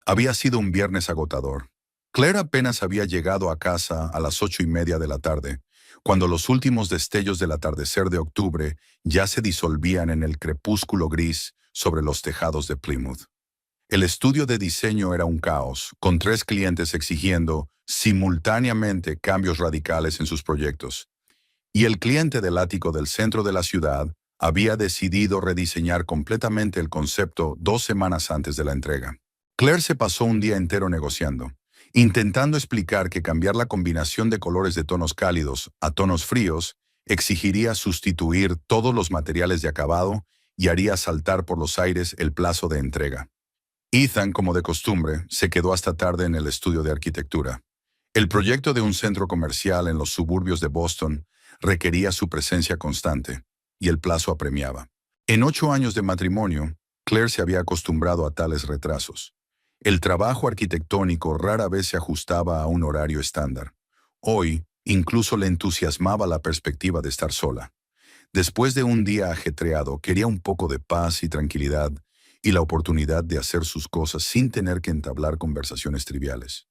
Había sido un viernes agotador. Claire apenas había llegado a casa a las 8:30 de la tarde, cuando los últimos destellos del atardecer de octubre ya se disolvían en el crepúsculo gris sobre los tejados de Plymouth. El estudio de diseño era un caos, con 3 clientes exigiendo simultáneamente cambios radicales en sus proyectos. Y el cliente del ático del centro de la ciudad había decidido rediseñar completamente el concepto 2 semanas antes de la entrega. Claire se pasó un día entero negociando, intentando explicar que cambiar la combinación de colores de tonos cálidos a tonos fríos exigiría sustituir todos los materiales de acabado y haría saltar por los aires el plazo de entrega. Ethan, como de costumbre, se quedó hasta tarde en el estudio de arquitectura. El proyecto de un centro comercial en los suburbios de Boston requería su presencia constante, y el plazo apremiaba. En 8 años de matrimonio, Claire se había acostumbrado a tales retrasos. El trabajo arquitectónico rara vez se ajustaba a un horario estándar. Hoy, incluso le entusiasmaba la perspectiva de estar sola. Después de un día ajetreado, quería un poco de paz y tranquilidad y la oportunidad de hacer sus cosas sin tener que entablar conversaciones triviales.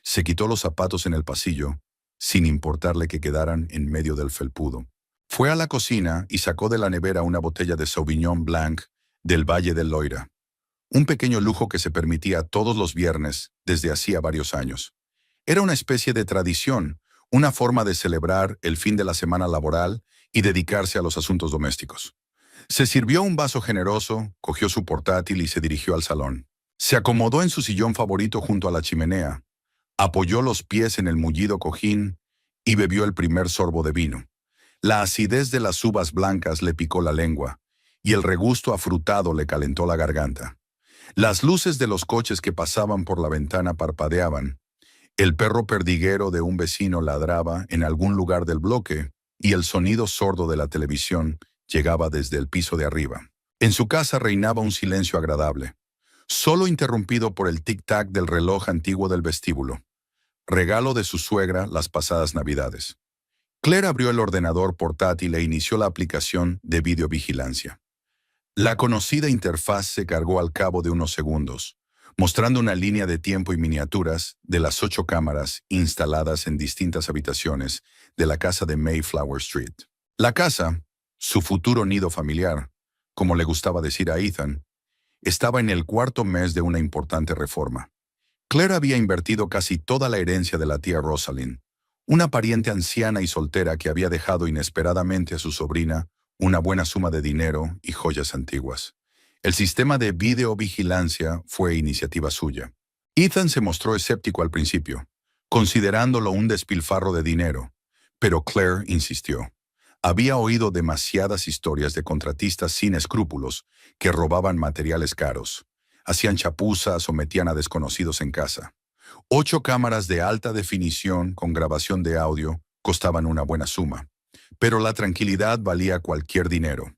Se quitó los zapatos en el pasillo, sin importarle que quedaran en medio del felpudo. Fue a la cocina y sacó de la nevera una botella de Sauvignon Blanc del Valle del Loira, un pequeño lujo que se permitía todos los viernes desde hacía varios años. Era una especie de tradición, una forma de celebrar el fin de la semana laboral y dedicarse a los asuntos domésticos. Se sirvió un vaso generoso, cogió su portátil y se dirigió al salón. Se acomodó en su sillón favorito junto a la chimenea, apoyó los pies en el mullido cojín y bebió el primer sorbo de vino. La acidez de las uvas blancas le picó la lengua y el regusto afrutado le calentó la garganta. Las luces de los coches que pasaban por la ventana parpadeaban. El perro perdiguero de un vecino ladraba en algún lugar del bloque y el sonido sordo de la televisión llegaba desde el piso de arriba. En su casa reinaba un silencio agradable, solo interrumpido por el tic-tac del reloj antiguo del vestíbulo, regalo de su suegra las pasadas Navidades. Claire abrió el ordenador portátil e inició la aplicación de videovigilancia. La conocida interfaz se cargó al cabo de unos segundos, mostrando una línea de tiempo y miniaturas de las 8 cámaras instaladas en distintas habitaciones de la casa de Mayflower Street. La casa, su futuro nido familiar, como le gustaba decir a Ethan, estaba en el 4.º mes de una importante reforma. Claire había invertido casi toda la herencia de la tía Rosalind, una pariente anciana y soltera que había dejado inesperadamente a su sobrina una buena suma de dinero y joyas antiguas. El sistema de videovigilancia fue iniciativa suya. Ethan se mostró escéptico al principio, considerándolo un despilfarro de dinero, pero Claire insistió. Había oído demasiadas historias de contratistas sin escrúpulos que robaban materiales caros, hacían chapuzas o metían a desconocidos en casa. 8 cámaras de alta definición con grabación de audio costaban una buena suma, pero la tranquilidad valía cualquier dinero.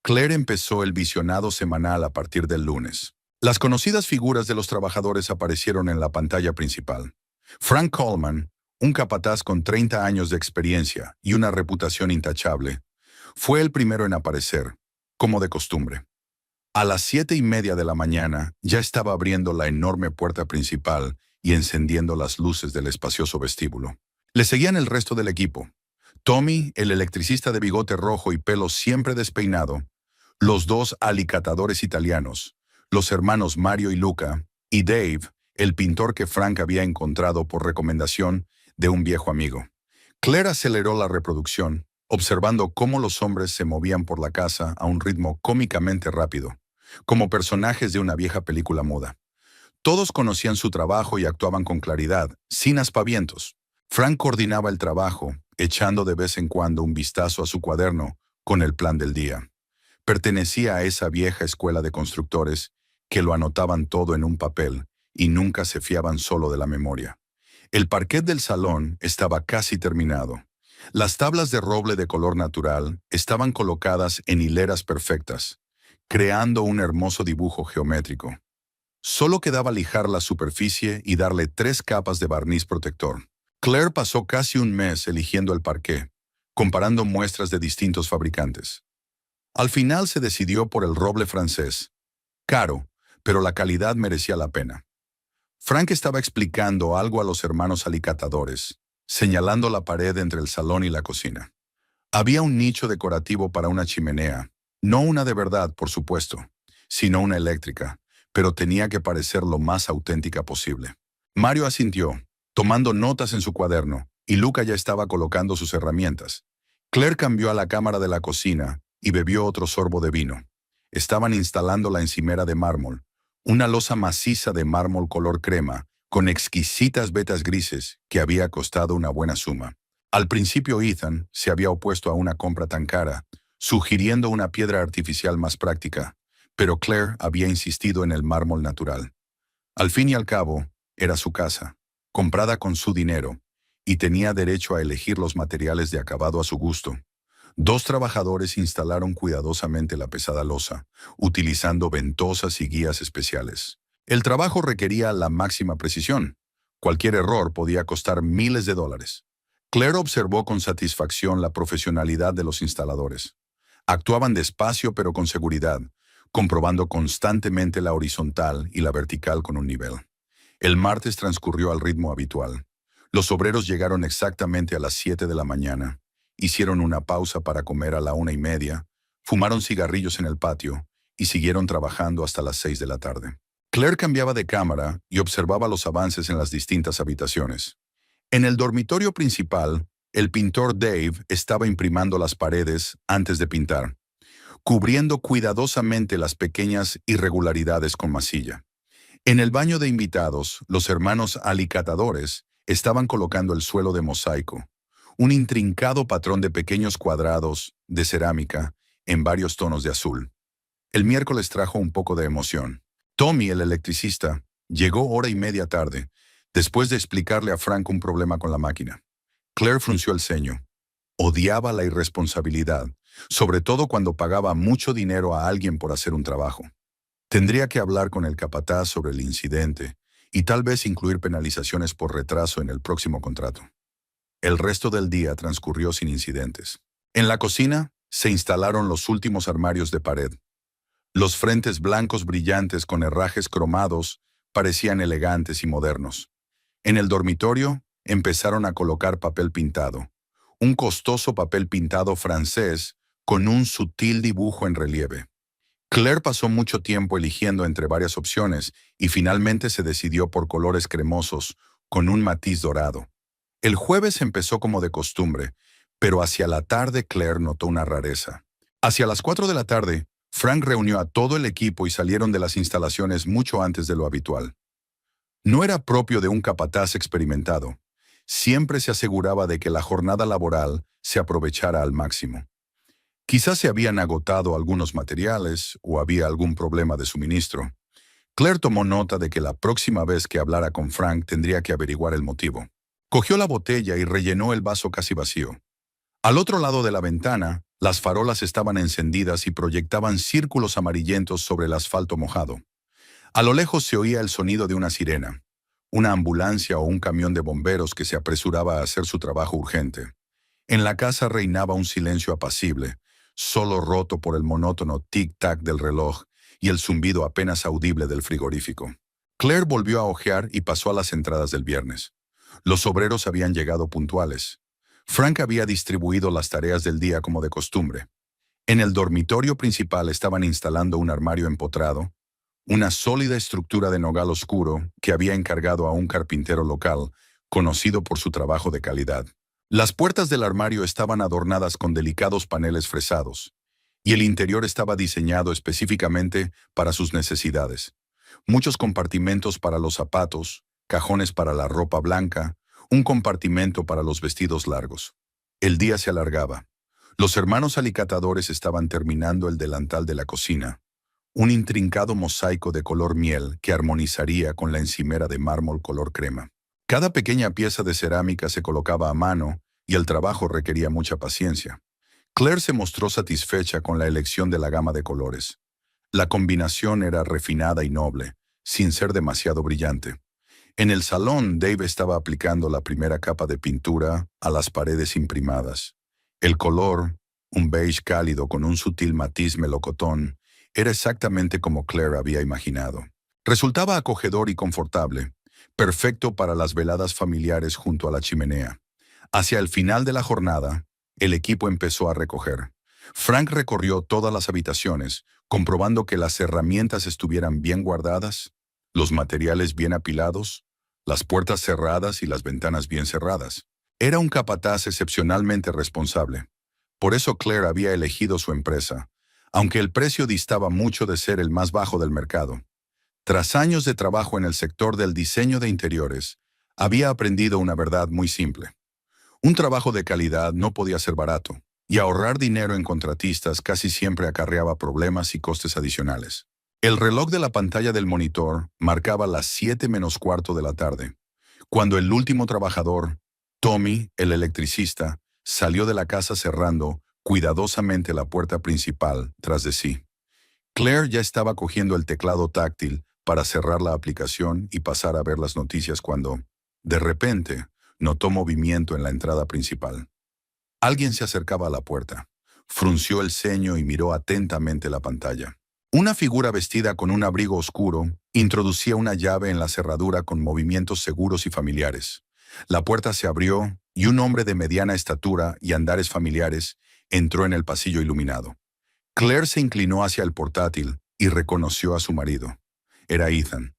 Claire empezó el visionado semanal a partir del lunes. Las conocidas figuras de los trabajadores aparecieron en la pantalla principal. Frank Coleman, un capataz con 30 años de experiencia y una reputación intachable, fue el primero en aparecer, como de costumbre. A las 7:30 de la mañana ya estaba abriendo la enorme puerta principal y encendiendo las luces del espacioso vestíbulo. Le seguían el resto del equipo. Tommy, el electricista de bigote rojo y pelo siempre despeinado, los 2 alicatadores italianos, los hermanos Mario y Luca, y Dave, el pintor que Frank había encontrado por recomendación de un viejo amigo. Claire aceleró la reproducción, observando cómo los hombres se movían por la casa a un ritmo cómicamente rápido, como personajes de una vieja película muda. Todos conocían su trabajo y actuaban con claridad, sin aspavientos. Frank coordinaba el trabajo, echando de vez en cuando un vistazo a su cuaderno con el plan del día. Pertenecía a esa vieja escuela de constructores que lo anotaban todo en un papel y nunca se fiaban solo de la memoria. El parquet del salón estaba casi terminado. Las tablas de roble de color natural estaban colocadas en hileras perfectas, creando un hermoso dibujo geométrico. Solo quedaba lijar la superficie y darle 3 capas de barniz protector. Claire pasó casi un mes eligiendo el parqué, comparando muestras de distintos fabricantes. Al final se decidió por el roble francés. Caro, pero la calidad merecía la pena. Frank estaba explicando algo a los hermanos alicatadores, señalando la pared entre el salón y la cocina. Había un nicho decorativo para una chimenea, no una de verdad, por supuesto, sino una eléctrica, pero tenía que parecer lo más auténtica posible. Mario asintió, tomando notas en su cuaderno, y Luca ya estaba colocando sus herramientas. Claire cambió a la cámara de la cocina y bebió otro sorbo de vino. Estaban instalando la encimera de mármol, una losa maciza de mármol color crema, con exquisitas vetas grises que había costado una buena suma. Al principio Ethan se había opuesto a una compra tan cara, sugiriendo una piedra artificial más práctica, pero Claire había insistido en el mármol natural. Al fin y al cabo, era su casa, comprada con su dinero, y tenía derecho a elegir los materiales de acabado a su gusto. Dos trabajadores instalaron cuidadosamente la pesada losa, utilizando ventosas y guías especiales. El trabajo requería la máxima precisión. Cualquier error podía costar miles de dólares. Claire observó con satisfacción la profesionalidad de los instaladores. Actuaban despacio pero con seguridad, comprobando constantemente la horizontal y la vertical con un nivel. El martes transcurrió al ritmo habitual. Los obreros llegaron exactamente a las 7 de la mañana. Hicieron una pausa para comer a la 1:30, fumaron cigarrillos en el patio y siguieron trabajando hasta las 6 de la tarde. Claire cambiaba de cámara y observaba los avances en las distintas habitaciones. En el dormitorio principal, el pintor Dave estaba imprimando las paredes antes de pintar, cubriendo cuidadosamente las pequeñas irregularidades con masilla. En el baño de invitados, los hermanos alicatadores estaban colocando el suelo de mosaico, un intrincado patrón de pequeños cuadrados de cerámica en varios tonos de azul. El miércoles trajo un poco de emoción. Tommy, el electricista, llegó 1:30 tarde, después de explicarle a Frank un problema con la máquina. Claire frunció el ceño. Odiaba la irresponsabilidad, sobre todo cuando pagaba mucho dinero a alguien por hacer un trabajo. Tendría que hablar con el capataz sobre el incidente y tal vez incluir penalizaciones por retraso en el próximo contrato. El resto del día transcurrió sin incidentes. En la cocina se instalaron los últimos armarios de pared. Los frentes blancos brillantes con herrajes cromados parecían elegantes y modernos. En el dormitorio empezaron a colocar papel pintado, un costoso papel pintado francés con un sutil dibujo en relieve. Claire pasó mucho tiempo eligiendo entre varias opciones y finalmente se decidió por colores cremosos con un matiz dorado. El jueves empezó como de costumbre, pero hacia la tarde Claire notó una rareza. Hacia las 4 de la tarde, Frank reunió a todo el equipo y salieron de las instalaciones mucho antes de lo habitual. No era propio de un capataz experimentado. Siempre se aseguraba de que la jornada laboral se aprovechara al máximo. Quizás se habían agotado algunos materiales o había algún problema de suministro. Claire tomó nota de que la próxima vez que hablara con Frank tendría que averiguar el motivo. Cogió la botella y rellenó el vaso casi vacío. Al otro lado de la ventana, las farolas estaban encendidas y proyectaban círculos amarillentos sobre el asfalto mojado. A lo lejos se oía el sonido de una sirena, una ambulancia o un camión de bomberos que se apresuraba a hacer su trabajo urgente. En la casa reinaba un silencio apacible, solo roto por el monótono tic-tac del reloj y el zumbido apenas audible del frigorífico. Claire volvió a ojear y pasó a las entradas del viernes. Los obreros habían llegado puntuales. Frank había distribuido las tareas del día como de costumbre. En el dormitorio principal estaban instalando un armario empotrado, una sólida estructura de nogal oscuro que había encargado a un carpintero local, conocido por su trabajo de calidad. Las puertas del armario estaban adornadas con delicados paneles fresados, y el interior estaba diseñado específicamente para sus necesidades. Muchos compartimentos para los zapatos, cajones para la ropa blanca, un compartimento para los vestidos largos. El día se alargaba. Los hermanos alicatadores estaban terminando el delantal de la cocina, un intrincado mosaico de color miel que armonizaría con la encimera de mármol color crema. Cada pequeña pieza de cerámica se colocaba a mano y el trabajo requería mucha paciencia. Claire se mostró satisfecha con la elección de la gama de colores. La combinación era refinada y noble, sin ser demasiado brillante. En el salón, Dave estaba aplicando la primera capa de pintura a las paredes imprimadas. El color, un beige cálido con un sutil matiz melocotón, era exactamente como Claire había imaginado. Resultaba acogedor y confortable, perfecto para las veladas familiares junto a la chimenea. Hacia el final de la jornada, el equipo empezó a recoger. Frank recorrió todas las habitaciones, comprobando que las herramientas estuvieran bien guardadas, los materiales bien apilados, las puertas cerradas y las ventanas bien cerradas. Era un capataz excepcionalmente responsable. Por eso Claire había elegido su empresa, aunque el precio distaba mucho de ser el más bajo del mercado. Tras años de trabajo en el sector del diseño de interiores, había aprendido una verdad muy simple. Un trabajo de calidad no podía ser barato, y ahorrar dinero en contratistas casi siempre acarreaba problemas y costes adicionales. El reloj de la pantalla del monitor marcaba las 7 menos cuarto de la tarde, cuando el último trabajador, Tommy, el electricista, salió de la casa cerrando cuidadosamente la puerta principal tras de sí. Claire ya estaba cogiendo el teclado táctil para cerrar la aplicación y pasar a ver las noticias cuando, de repente, notó movimiento en la entrada principal. Alguien se acercaba a la puerta, frunció el ceño y miró atentamente la pantalla. Una figura vestida con un abrigo oscuro introducía una llave en la cerradura con movimientos seguros y familiares. La puerta se abrió y un hombre de mediana estatura y andares familiares entró en el pasillo iluminado. Claire se inclinó hacia el portátil y reconoció a su marido. Era Ethan.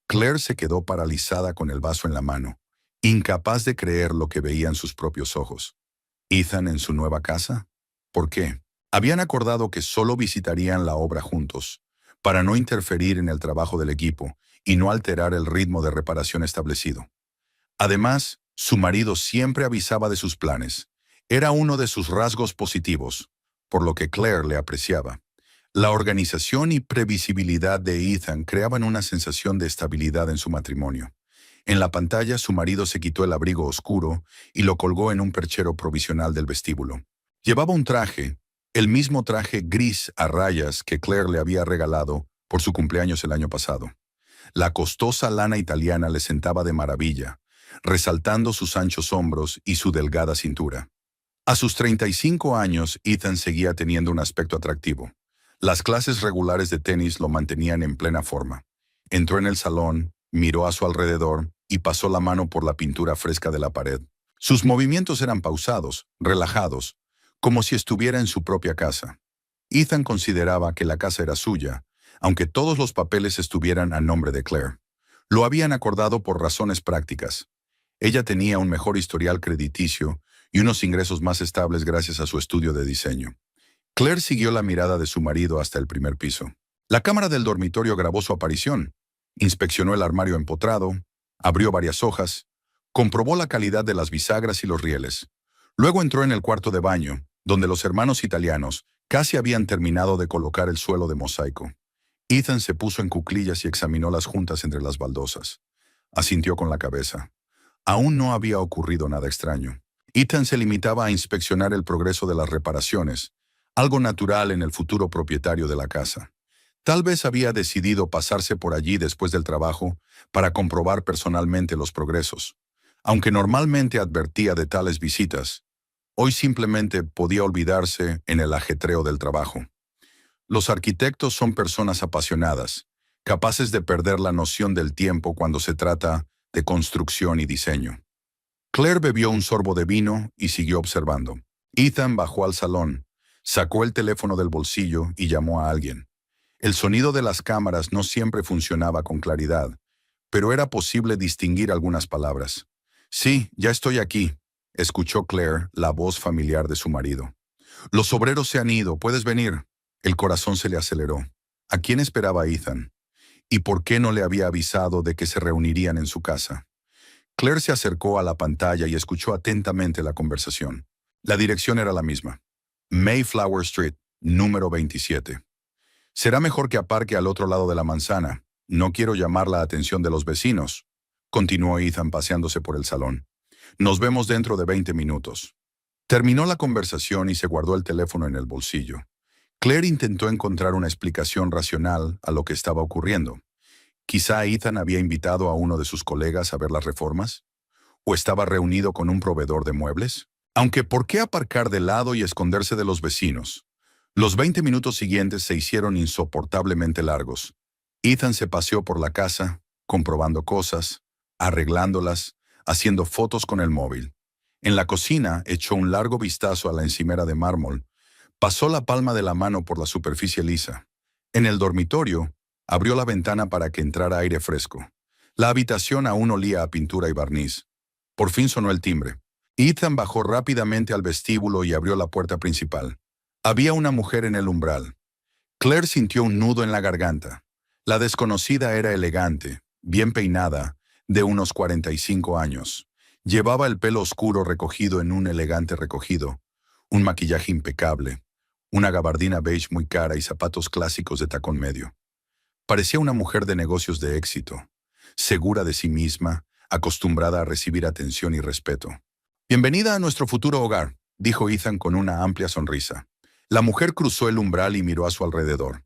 Claire se quedó paralizada con el vaso en la mano, incapaz de creer lo que veía en sus propios ojos. ¿Ethan en su nueva casa? ¿Por qué? Habían acordado que solo visitarían la obra juntos, para no interferir en el trabajo del equipo y no alterar el ritmo de reparación establecido. Además, su marido siempre avisaba de sus planes. Era uno de sus rasgos positivos, por lo que Claire le apreciaba. La organización y previsibilidad de Ethan creaban una sensación de estabilidad en su matrimonio. En la pantalla, su marido se quitó el abrigo oscuro y lo colgó en un perchero provisional del vestíbulo. Llevaba un traje, el mismo traje gris a rayas que Claire le había regalado por su cumpleaños el año pasado. La costosa lana italiana le sentaba de maravilla, resaltando sus anchos hombros y su delgada cintura. A sus 35 años, Ethan seguía teniendo un aspecto atractivo. Las clases regulares de tenis lo mantenían en plena forma. Entró en el salón, miró a su alrededor y pasó la mano por la pintura fresca de la pared. Sus movimientos eran pausados, relajados, como si estuviera en su propia casa. Ethan consideraba que la casa era suya, aunque todos los papeles estuvieran a nombre de Claire. Lo habían acordado por razones prácticas. Ella tenía un mejor historial crediticio y unos ingresos más estables gracias a su estudio de diseño. Claire siguió la mirada de su marido hasta el primer piso. La cámara del dormitorio grabó su aparición. Inspeccionó el armario empotrado, abrió varias hojas, comprobó la calidad de las bisagras y los rieles. Luego entró en el cuarto de baño, donde los hermanos italianos casi habían terminado de colocar el suelo de mosaico. Ethan se puso en cuclillas y examinó las juntas entre las baldosas. Asintió con la cabeza. Aún no había ocurrido nada extraño. Ethan se limitaba a inspeccionar el progreso de las reparaciones, algo natural en el futuro propietario de la casa. Tal vez había decidido pasarse por allí después del trabajo para comprobar personalmente los progresos. Aunque normalmente advertía de tales visitas, hoy simplemente podía olvidarse en el ajetreo del trabajo. Los arquitectos son personas apasionadas, capaces de perder la noción del tiempo cuando se trata de construcción y diseño. Claire bebió un sorbo de vino y siguió observando. Ethan bajó al salón, sacó el teléfono del bolsillo y llamó a alguien. El sonido de las cámaras no siempre funcionaba con claridad, pero era posible distinguir algunas palabras. «Sí, ya estoy aquí», escuchó Claire la voz familiar de su marido. «Los obreros se han ido, ¿puedes venir?» El corazón se le aceleró. ¿A quién esperaba Ethan? ¿Y por qué no le había avisado de que se reunirían en su casa? Claire se acercó a la pantalla y escuchó atentamente la conversación. La dirección era la misma. Mayflower Street, número 27. «Será mejor que aparque al otro lado de la manzana. No quiero llamar la atención de los vecinos», continuó Ethan paseándose por el salón. «Nos vemos dentro de 20 minutos». Terminó la conversación y se guardó el teléfono en el bolsillo. Claire intentó encontrar una explicación racional a lo que estaba ocurriendo. Quizá Ethan había invitado a uno de sus colegas a ver las reformas, o estaba reunido con un proveedor de muebles. Aunque ¿por qué aparcar de lado y esconderse de los vecinos? Los 20 minutos siguientes se hicieron insoportablemente largos. Ethan se paseó por la casa, comprobando cosas, arreglándolas, haciendo fotos con el móvil. En la cocina echó un largo vistazo a la encimera de mármol, pasó la palma de la mano por la superficie lisa. En el dormitorio, abrió la ventana para que entrara aire fresco. La habitación aún olía a pintura y barniz. Por fin sonó el timbre. Ethan bajó rápidamente al vestíbulo y abrió la puerta principal. Había una mujer en el umbral. Claire sintió un nudo en la garganta. La desconocida era elegante, bien peinada, de unos 45 años. Llevaba el pelo oscuro recogido en un elegante recogido, un maquillaje impecable, una gabardina beige muy cara y zapatos clásicos de tacón medio. Parecía una mujer de negocios de éxito, segura de sí misma, acostumbrada a recibir atención y respeto. «Bienvenida a nuestro futuro hogar», dijo Ethan con una amplia sonrisa. La mujer cruzó el umbral y miró a su alrededor.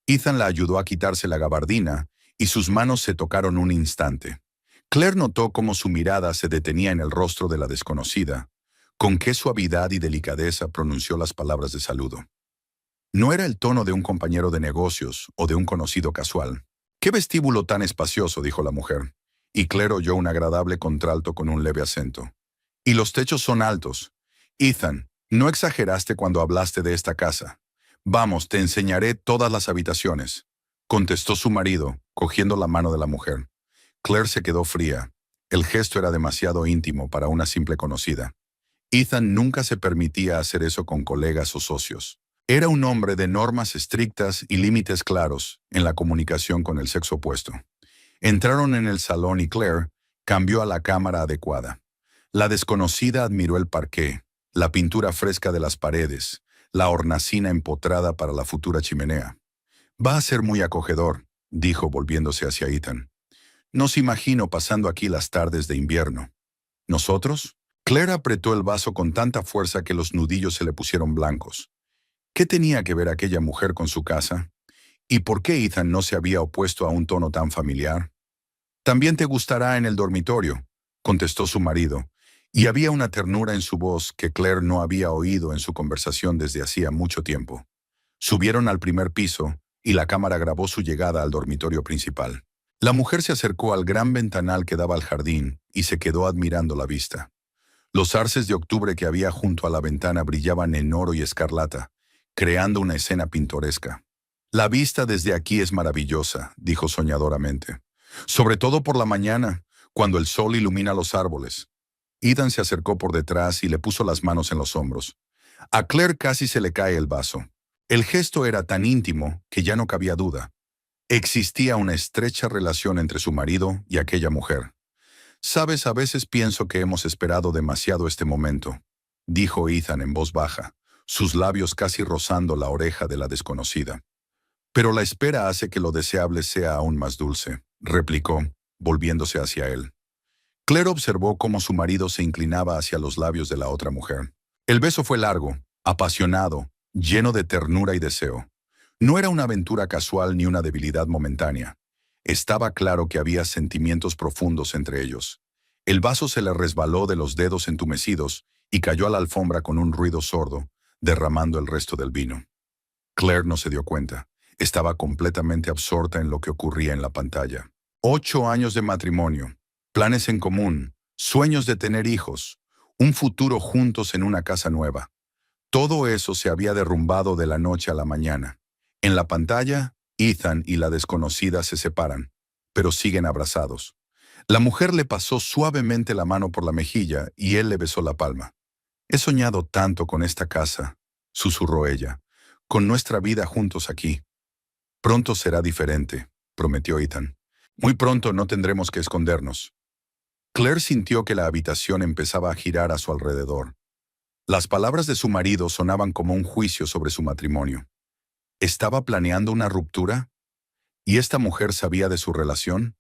Ethan la ayudó a quitarse la gabardina y sus manos se tocaron un instante. Claire notó cómo su mirada se detenía en el rostro de la desconocida, con qué suavidad y delicadeza pronunció las palabras de saludo. No era el tono de un compañero de negocios o de un conocido casual. «¡Qué vestíbulo tan espacioso!», dijo la mujer, y Claire oyó un agradable contralto con un leve acento. «Y los techos son altos. Ethan, no exageraste cuando hablaste de esta casa. Vamos, te enseñaré todas las habitaciones», contestó su marido, cogiendo la mano de la mujer. Claire se quedó fría. El gesto era demasiado íntimo para una simple conocida. Ethan nunca se permitía hacer eso con colegas o socios. Era un hombre de normas estrictas y límites claros en la comunicación con el sexo opuesto. Entraron en el salón y Claire cambió a la cámara adecuada. La desconocida admiró el parqué, la pintura fresca de las paredes, la hornacina empotrada para la futura chimenea. «Va a ser muy acogedor», dijo volviéndose hacia Ethan. «Nos imagino pasando aquí las tardes de invierno». «¿Nosotros?». Claire apretó el vaso con tanta fuerza que los nudillos se le pusieron blancos. ¿Qué tenía que ver aquella mujer con su casa? ¿Y por qué Ethan no se había opuesto a un tono tan familiar? «También te gustará en el dormitorio», contestó su marido, y había una ternura en su voz que Claire no había oído en su conversación desde hacía mucho tiempo. Subieron al primer piso y la cámara grabó su llegada al dormitorio principal. La mujer se acercó al gran ventanal que daba al jardín y se quedó admirando la vista. Los arces de octubre que había junto a la ventana brillaban en oro y escarlata, creando una escena pintoresca. «La vista desde aquí es maravillosa», dijo soñadoramente. «Sobre todo por la mañana, cuando el sol ilumina los árboles». Ethan se acercó por detrás y le puso las manos en los hombros. A Claire casi se le cae el vaso. El gesto era tan íntimo que ya no cabía duda. Existía una estrecha relación entre su marido y aquella mujer. «Sabes, a veces pienso que hemos esperado demasiado este momento», dijo Ethan en voz baja, sus labios casi rozando la oreja de la desconocida. «Pero la espera hace que lo deseable sea aún más dulce», replicó, volviéndose hacia él. Claire observó cómo su marido se inclinaba hacia los labios de la otra mujer. El beso fue largo, apasionado, lleno de ternura y deseo. No era una aventura casual ni una debilidad momentánea. Estaba claro que había sentimientos profundos entre ellos. El vaso se le resbaló de los dedos entumecidos y cayó a la alfombra con un ruido sordo, derramando el resto del vino. Claire no se dio cuenta. Estaba completamente absorta en lo que ocurría en la pantalla. 8 años de matrimonio, planes en común, sueños de tener hijos, un futuro juntos en una casa nueva. Todo eso se había derrumbado de la noche a la mañana. En la pantalla, Ethan y la desconocida se separan, pero siguen abrazados. La mujer le pasó suavemente la mano por la mejilla y él le besó la palma. «He soñado tanto con esta casa», susurró ella, «con nuestra vida juntos aquí». «Pronto será diferente», prometió Ethan. «Muy pronto no tendremos que escondernos». Claire sintió que la habitación empezaba a girar a su alrededor. Las palabras de su marido sonaban como un juicio sobre su matrimonio. ¿Estaba planeando una ruptura? ¿Y esta mujer sabía de su relación?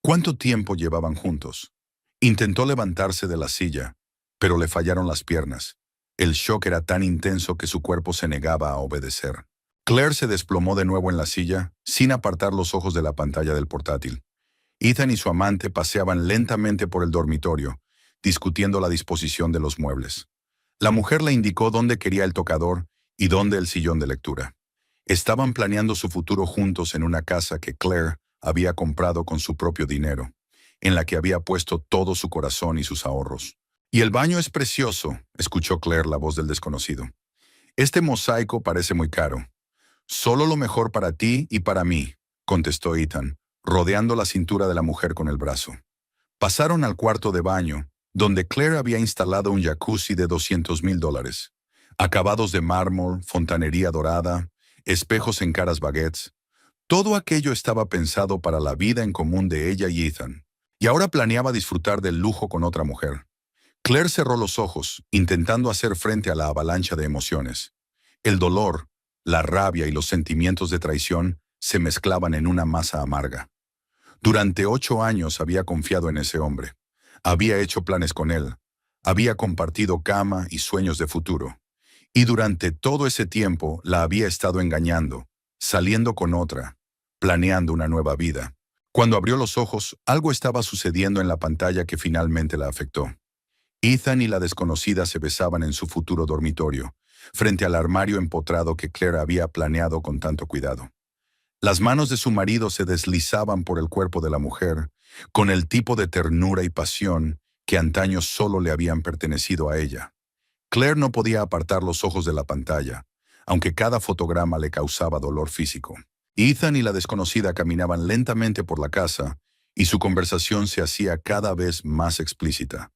¿Cuánto tiempo llevaban juntos? Intentó levantarse de la silla, pero le fallaron las piernas. El shock era tan intenso que su cuerpo se negaba a obedecer. Claire se desplomó de nuevo en la silla, sin apartar los ojos de la pantalla del portátil. Ethan y su amante paseaban lentamente por el dormitorio, discutiendo la disposición de los muebles. La mujer le indicó dónde quería el tocador y dónde el sillón de lectura. Estaban planeando su futuro juntos en una casa que Claire había comprado con su propio dinero. en la que había puesto todo su corazón y sus ahorros. «Y el baño es precioso», escuchó Claire la voz del desconocido. «Este mosaico parece muy caro». «Solo lo mejor para ti y para mí», contestó Ethan, rodeando la cintura de la mujer con el brazo. Pasaron al cuarto de baño, donde Claire había instalado un jacuzzi de $200,000. Acabados de mármol, fontanería dorada, espejos en caras baguettes. Todo aquello estaba pensado para la vida en común de ella y Ethan. Y ahora planeaba disfrutar del lujo con otra mujer. Claire cerró los ojos, intentando hacer frente a la avalancha de emociones. El dolor, la rabia y los sentimientos de traición se mezclaban en una masa amarga. Durante 8 años había confiado en ese hombre. Había hecho planes con él. Había compartido cama y sueños de futuro. Y durante todo ese tiempo la había estado engañando, saliendo con otra, planeando una nueva vida. Cuando abrió los ojos, algo estaba sucediendo en la pantalla que finalmente la afectó. Ethan y la desconocida se besaban en su futuro dormitorio, frente al armario empotrado que Claire había planeado con tanto cuidado. Las manos de su marido se deslizaban por el cuerpo de la mujer, con el tipo de ternura y pasión que antaño solo le habían pertenecido a ella. Claire no podía apartar los ojos de la pantalla, aunque cada fotograma le causaba dolor físico. Ethan y la desconocida caminaban lentamente por la casa, y su conversación se hacía cada vez más explícita.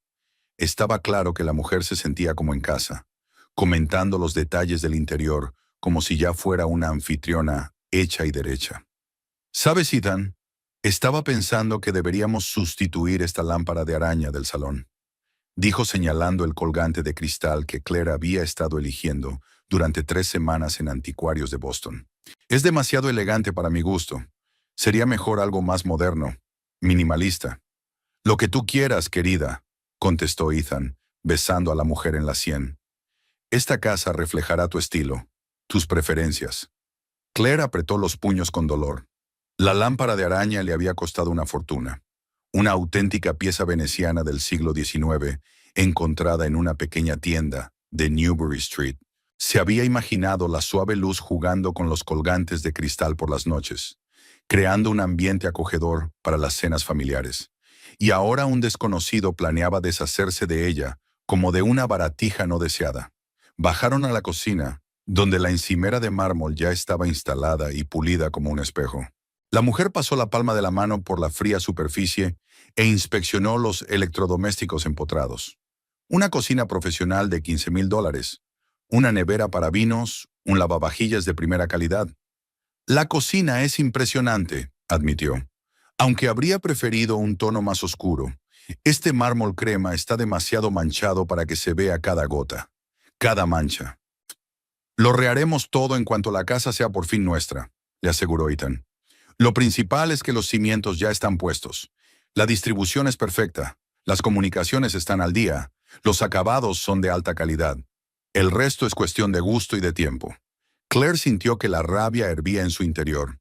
Estaba claro que la mujer se sentía como en casa, comentando los detalles del interior, como si ya fuera una anfitriona hecha y derecha. «¿Sabes, Ethan? Estaba pensando que deberíamos sustituir esta lámpara de araña del salón», dijo señalando el colgante de cristal que Claire había estado eligiendo durante 3 semanas en anticuarios de Boston. «Es demasiado elegante para mi gusto. Sería mejor algo más moderno, minimalista». «Lo que tú quieras, querida», contestó Ethan, besando a la mujer en la sien. «Esta casa reflejará tu estilo, tus preferencias». Claire apretó los puños con dolor. La lámpara de araña le había costado una fortuna. Una auténtica pieza veneciana del siglo XIX, encontrada en una pequeña tienda de Newbury Street. Se había imaginado la suave luz jugando con los colgantes de cristal por las noches, creando un ambiente acogedor para las cenas familiares. Y ahora un desconocido planeaba deshacerse de ella como de una baratija no deseada. Bajaron a la cocina, donde la encimera de mármol ya estaba instalada y pulida como un espejo. La mujer pasó la palma de la mano por la fría superficie e inspeccionó los electrodomésticos empotrados. Una cocina profesional de $15,000, una nevera para vinos, un lavavajillas de primera calidad. «La cocina es impresionante», admitió, «aunque habría preferido un tono más oscuro. Este mármol crema está demasiado manchado para que se vea cada gota, cada mancha». «Lo reharemos todo en cuanto la casa sea por fin nuestra», le aseguró Ethan. «Lo principal es que los cimientos ya están puestos. La distribución es perfecta, las comunicaciones están al día, los acabados son de alta calidad. El resto es cuestión de gusto y de tiempo». Claire sintió que la rabia hervía en su interior.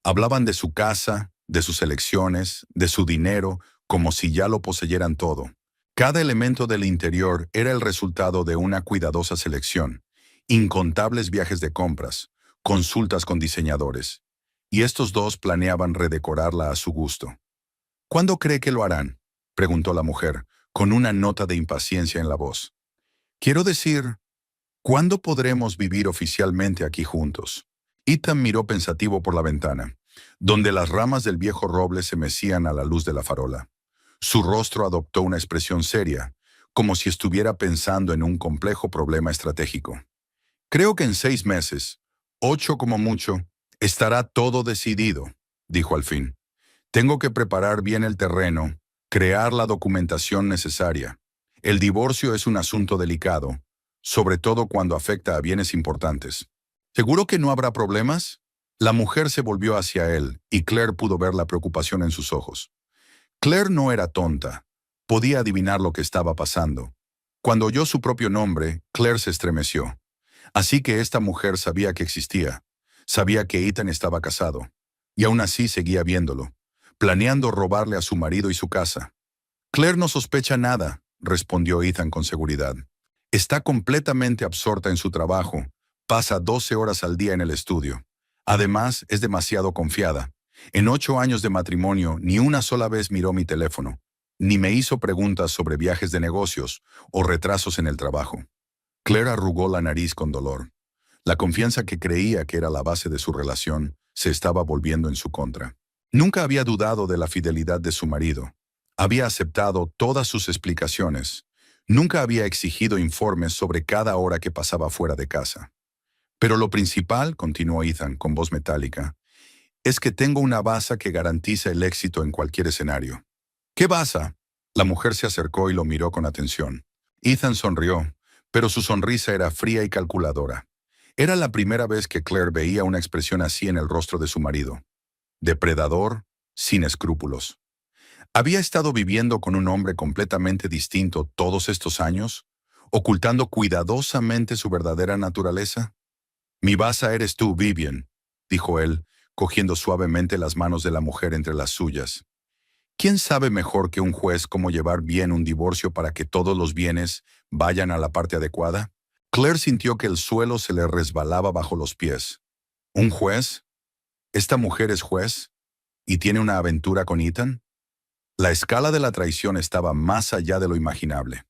Hablaban de su casa, de sus elecciones, de su dinero, como si ya lo poseyeran todo. Cada elemento del interior era el resultado de una cuidadosa selección. Incontables viajes de compras, consultas con diseñadores. Y estos dos planeaban redecorarla a su gusto. «¿Cuándo cree que lo harán?», preguntó la mujer, con una nota de impaciencia en la voz. «Quiero decir, ¿cuándo podremos vivir oficialmente aquí juntos?». Ethan miró pensativo por la ventana, donde las ramas del viejo roble se mecían a la luz de la farola. Su rostro adoptó una expresión seria, como si estuviera pensando en un complejo problema estratégico. «Creo que en 6 meses, 8 como mucho, estará todo decidido», dijo al fin. «Tengo que preparar bien el terreno, crear la documentación necesaria. El divorcio es un asunto delicado, sobre todo cuando afecta a bienes importantes». «¿Seguro que no habrá problemas?». La mujer se volvió hacia él, y Claire pudo ver la preocupación en sus ojos. Claire no era tonta. Podía adivinar lo que estaba pasando. Cuando oyó su propio nombre, Claire se estremeció. Así que esta mujer sabía que existía. Sabía que Ethan estaba casado. Y aún así seguía viéndolo, planeando robarle a su marido y su casa. «Claire no sospecha nada», respondió Ethan con seguridad. «Está completamente absorta en su trabajo. Pasa 12 horas al día en el estudio. Además, es demasiado confiada. En 8 años de matrimonio, ni una sola vez miró mi teléfono, ni me hizo preguntas sobre viajes de negocios o retrasos en el trabajo. Claire arrugó la nariz con dolor. La confianza que creía que era la base de su relación se estaba volviendo en su contra. Nunca había dudado de la fidelidad de su marido. Había aceptado todas sus explicaciones. Nunca había exigido informes sobre cada hora que pasaba fuera de casa. Pero lo principal, continuó Ethan con voz metálica, es que tengo una base que garantiza el éxito en cualquier escenario. ¿Qué base? La mujer se acercó y lo miró con atención. Ethan sonrió, pero su sonrisa era fría y calculadora. Era la primera vez que Claire veía una expresión así en el rostro de su marido. Depredador, sin escrúpulos. ¿Había estado viviendo con un hombre completamente distinto todos estos años, ocultando cuidadosamente su verdadera naturaleza? Mi base eres tú, Vivian, dijo él, cogiendo suavemente las manos de la mujer entre las suyas. ¿Quién sabe mejor que un juez cómo llevar bien un divorcio para que todos los bienes vayan a la parte adecuada? Claire sintió que el suelo se le resbalaba bajo los pies. ¿Un juez? ¿Esta mujer es juez? ¿Y tiene una aventura con Ethan? La escala de la traición estaba más allá de lo imaginable.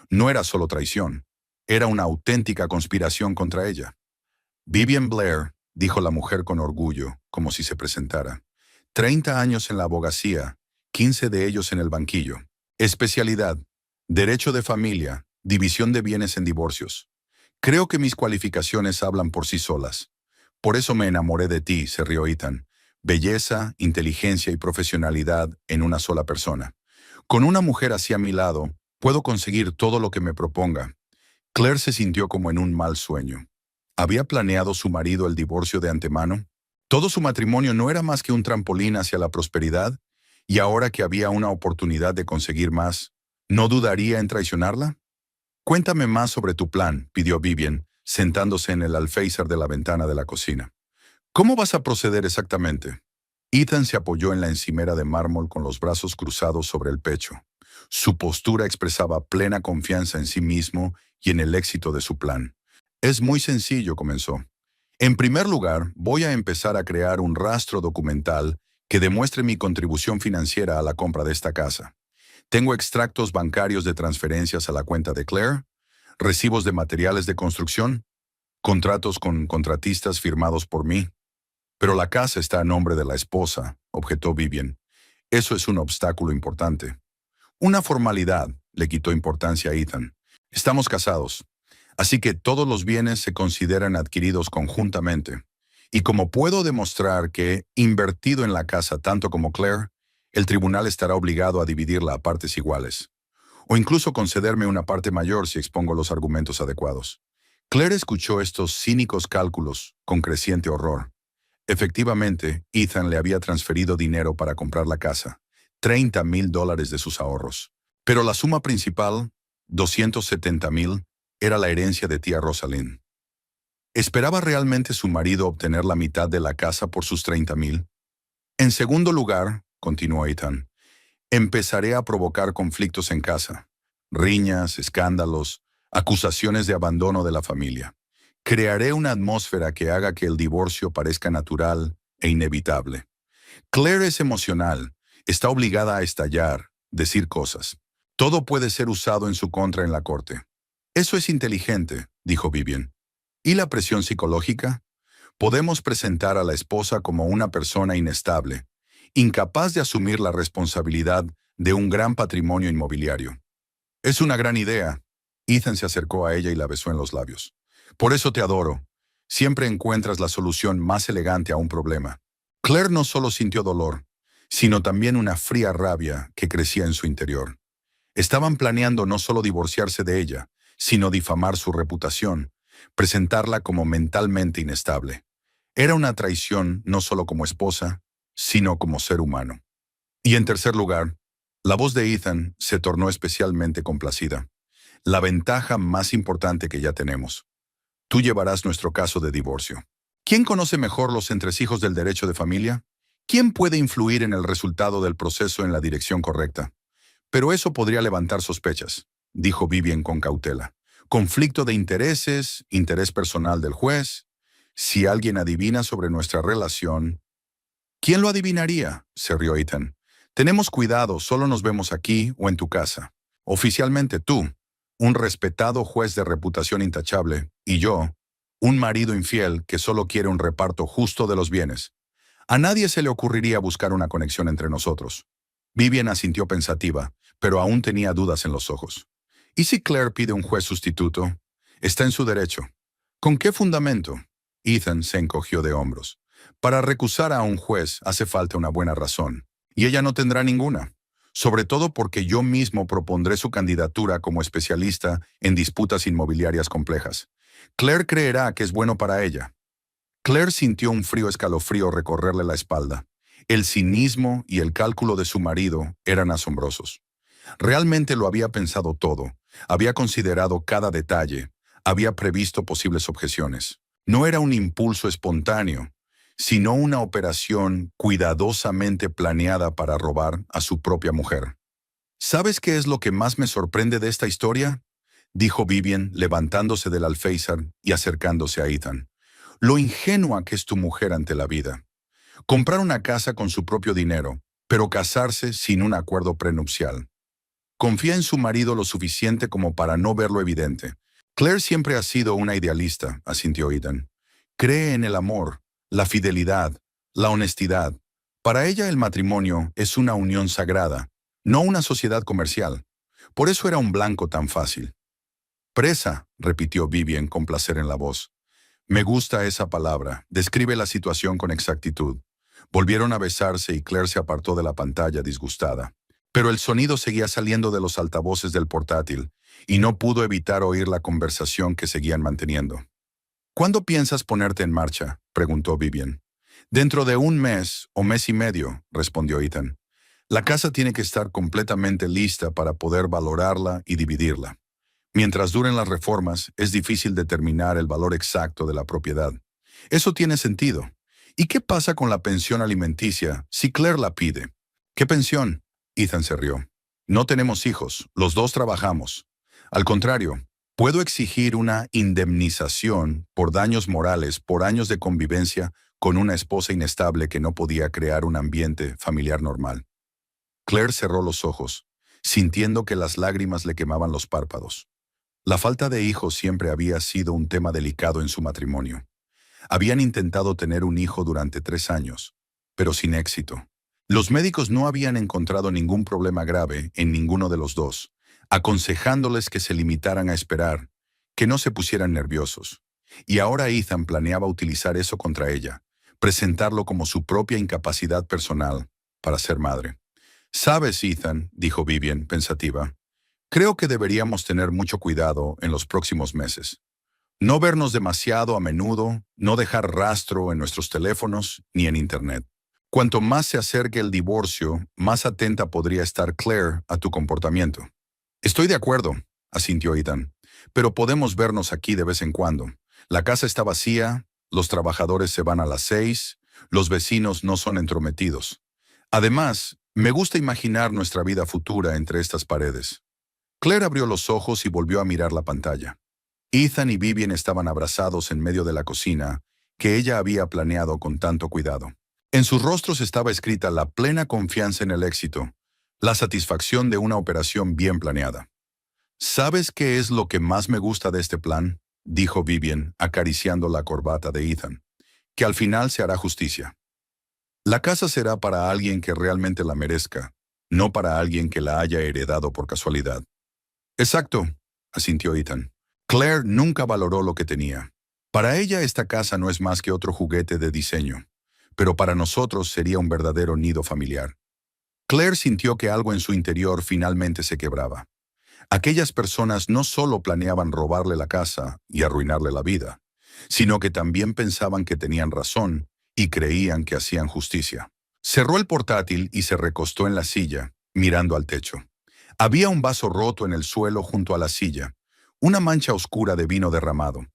No era solo traición, era una auténtica conspiración contra ella. Vivian Blair, dijo la mujer con orgullo, como si se presentara. 30 años en la abogacía, 15 de ellos en el banquillo. Especialidad, derecho de familia, división de bienes en divorcios. Creo que mis cualificaciones hablan por sí solas. Por eso me enamoré de ti, se rió Ethan. Belleza, inteligencia y profesionalidad en una sola persona. Con una mujer así a mi lado, puedo conseguir todo lo que me proponga. Claire se sintió como en un mal sueño. ¿Había planeado su marido el divorcio de antemano? ¿Todo su matrimonio no era más que un trampolín hacia la prosperidad? Y ahora que había una oportunidad de conseguir más, ¿no dudaría en traicionarla? Cuéntame más sobre tu plan, pidió Vivian, sentándose en el alféizar de la ventana de la cocina. ¿Cómo vas a proceder exactamente? Ethan se apoyó en la encimera de mármol con los brazos cruzados sobre el pecho. Su postura expresaba plena confianza en sí mismo y en el éxito de su plan. Es muy sencillo, comenzó. En primer lugar, voy a empezar a crear un rastro documental que demuestre mi contribución financiera a la compra de esta casa. Tengo extractos bancarios de transferencias a la cuenta de Claire, recibos de materiales de construcción, contratos con contratistas firmados por mí. Pero la casa está a nombre de la esposa, objetó Vivian. Eso es un obstáculo importante. Una formalidad, le quitó importancia a Ethan. Estamos casados, así que todos los bienes se consideran adquiridos conjuntamente. Y como puedo demostrar que he invertido en la casa tanto como Claire, el tribunal estará obligado a dividirla a partes iguales. O incluso concederme una parte mayor si expongo los argumentos adecuados. Claire escuchó estos cínicos cálculos con creciente horror. Efectivamente, Ethan le había transferido dinero para comprar la casa, $30,000 de sus ahorros. Pero la suma principal, $270,000, era la herencia de tía Rosalind. ¿Esperaba realmente su marido obtener la mitad de la casa por sus $30,000? En segundo lugar, continuó Ethan, empezaré a provocar conflictos en casa. Riñas, escándalos, acusaciones de abandono de la familia. Crearé una atmósfera que haga que el divorcio parezca natural e inevitable. Claire es emocional, está obligada a estallar, decir cosas. Todo puede ser usado en su contra en la corte. Eso es inteligente, dijo Vivian. ¿Y la presión psicológica? Podemos presentar a la esposa como una persona inestable, incapaz de asumir la responsabilidad de un gran patrimonio inmobiliario. Es una gran idea. Ethan se acercó a ella y la besó en los labios. Por eso te adoro. Siempre encuentras la solución más elegante a un problema. Claire no solo sintió dolor, sino también una fría rabia que crecía en su interior. Estaban planeando no solo divorciarse de ella, sino difamar su reputación, presentarla como mentalmente inestable. Era una traición no solo como esposa, sino como ser humano. Y en tercer lugar, la voz de Ethan se tornó especialmente complacida. La ventaja más importante que ya tenemos. Tú llevarás nuestro caso de divorcio. ¿Quién conoce mejor los entresijos del derecho de familia? ¿Quién puede influir en el resultado del proceso en la dirección correcta? Pero eso podría levantar sospechas, dijo Vivian con cautela. Conflicto de intereses, interés personal del juez. Si alguien adivina sobre nuestra relación, ¿Quién lo adivinaría?, se rió Ethan. Tenemos cuidado, solo nos vemos aquí o en tu casa. Oficialmente tú, un respetado juez de reputación intachable, y yo, un marido infiel que solo quiere un reparto justo de los bienes. A nadie se le ocurriría buscar una conexión entre nosotros. Vivian asintió pensativa, pero aún tenía dudas en los ojos. ¿Y si Claire pide un juez sustituto? Está en su derecho. ¿Con qué fundamento? Ethan se encogió de hombros. Para recusar a un juez hace falta una buena razón, y ella no tendrá ninguna, sobre todo porque yo mismo propondré su candidatura como especialista en disputas inmobiliarias complejas. Claire creerá que es bueno para ella. Claire sintió un frío escalofrío recorrerle la espalda. El cinismo y el cálculo de su marido eran asombrosos. Realmente lo había pensado todo, había considerado cada detalle, había previsto posibles objeciones. No era un impulso espontáneo, sino una operación cuidadosamente planeada para robar a su propia mujer. ¿Sabes qué es lo que más me sorprende de esta historia?, dijo Vivian, levantándose del alféizar y acercándose a Ethan. Lo ingenua que es tu mujer ante la vida. Comprar una casa con su propio dinero, pero casarse sin un acuerdo prenupcial. Confía en su marido lo suficiente como para no ver lo evidente. Claire siempre ha sido una idealista, asintió Ethan. Cree en el amor, la fidelidad, la honestidad. Para ella el matrimonio es una unión sagrada, no una sociedad comercial. Por eso era un blanco tan fácil. Presa, repitió Vivian con placer en la voz. Me gusta esa palabra, describe la situación con exactitud. Volvieron a besarse y Claire se apartó de la pantalla disgustada. Pero el sonido seguía saliendo de los altavoces del portátil, y no pudo evitar oír la conversación que seguían manteniendo. ¿Cuándo piensas ponerte en marcha?, preguntó Vivian. Dentro de un mes o mes y medio, respondió Ethan. La casa tiene que estar completamente lista para poder valorarla y dividirla. Mientras duren las reformas, es difícil determinar el valor exacto de la propiedad. Eso tiene sentido. ¿Y qué pasa con la pensión alimenticia si Claire la pide? ¿Qué pensión? Ethan se rió. No tenemos hijos, los dos trabajamos. Al contrario, puedo exigir una indemnización por daños morales por años de convivencia con una esposa inestable que no podía crear un ambiente familiar normal. Claire cerró los ojos, sintiendo que las lágrimas le quemaban los párpados. La falta de hijos siempre había sido un tema delicado en su matrimonio. Habían intentado tener un hijo durante 3 años, pero sin éxito. Los médicos no habían encontrado ningún problema grave en ninguno de los dos, aconsejándoles que se limitaran a esperar, que no se pusieran nerviosos. Y ahora Ethan planeaba utilizar eso contra ella, presentarlo como su propia incapacidad personal para ser madre. «Sabes, Ethan», dijo Vivian, pensativa, «creo que deberíamos tener mucho cuidado en los próximos meses. No vernos demasiado a menudo, no dejar rastro en nuestros teléfonos ni en Internet. Cuanto más se acerque el divorcio, más atenta podría estar Claire a tu comportamiento». «Estoy de acuerdo», asintió Ethan, «pero podemos vernos aquí de vez en cuando. La casa está vacía, los trabajadores se van a las 6, los vecinos no son entrometidos. Además, me gusta imaginar nuestra vida futura entre estas paredes». Claire abrió los ojos y volvió a mirar la pantalla. Ethan y Vivian estaban abrazados en medio de la cocina, que ella había planeado con tanto cuidado. En sus rostros estaba escrita la plena confianza en el éxito, la satisfacción de una operación bien planeada. «¿Sabes qué es lo que más me gusta de este plan?», dijo Vivian, acariciando la corbata de Ethan. «Que al final se hará justicia. La casa será para alguien que realmente la merezca, no para alguien que la haya heredado por casualidad». «Exacto», asintió Ethan. Claire nunca valoró lo que tenía. Para ella esta casa no es más que otro juguete de diseño, pero para nosotros sería un verdadero nido familiar. Claire sintió que algo en su interior finalmente se quebraba. Aquellas personas no solo planeaban robarle la casa y arruinarle la vida, sino que también pensaban que tenían razón y creían que hacían justicia. Cerró el portátil y se recostó en la silla, mirando al techo. Había un vaso roto en el suelo junto a la silla, una mancha oscura de vino derramado.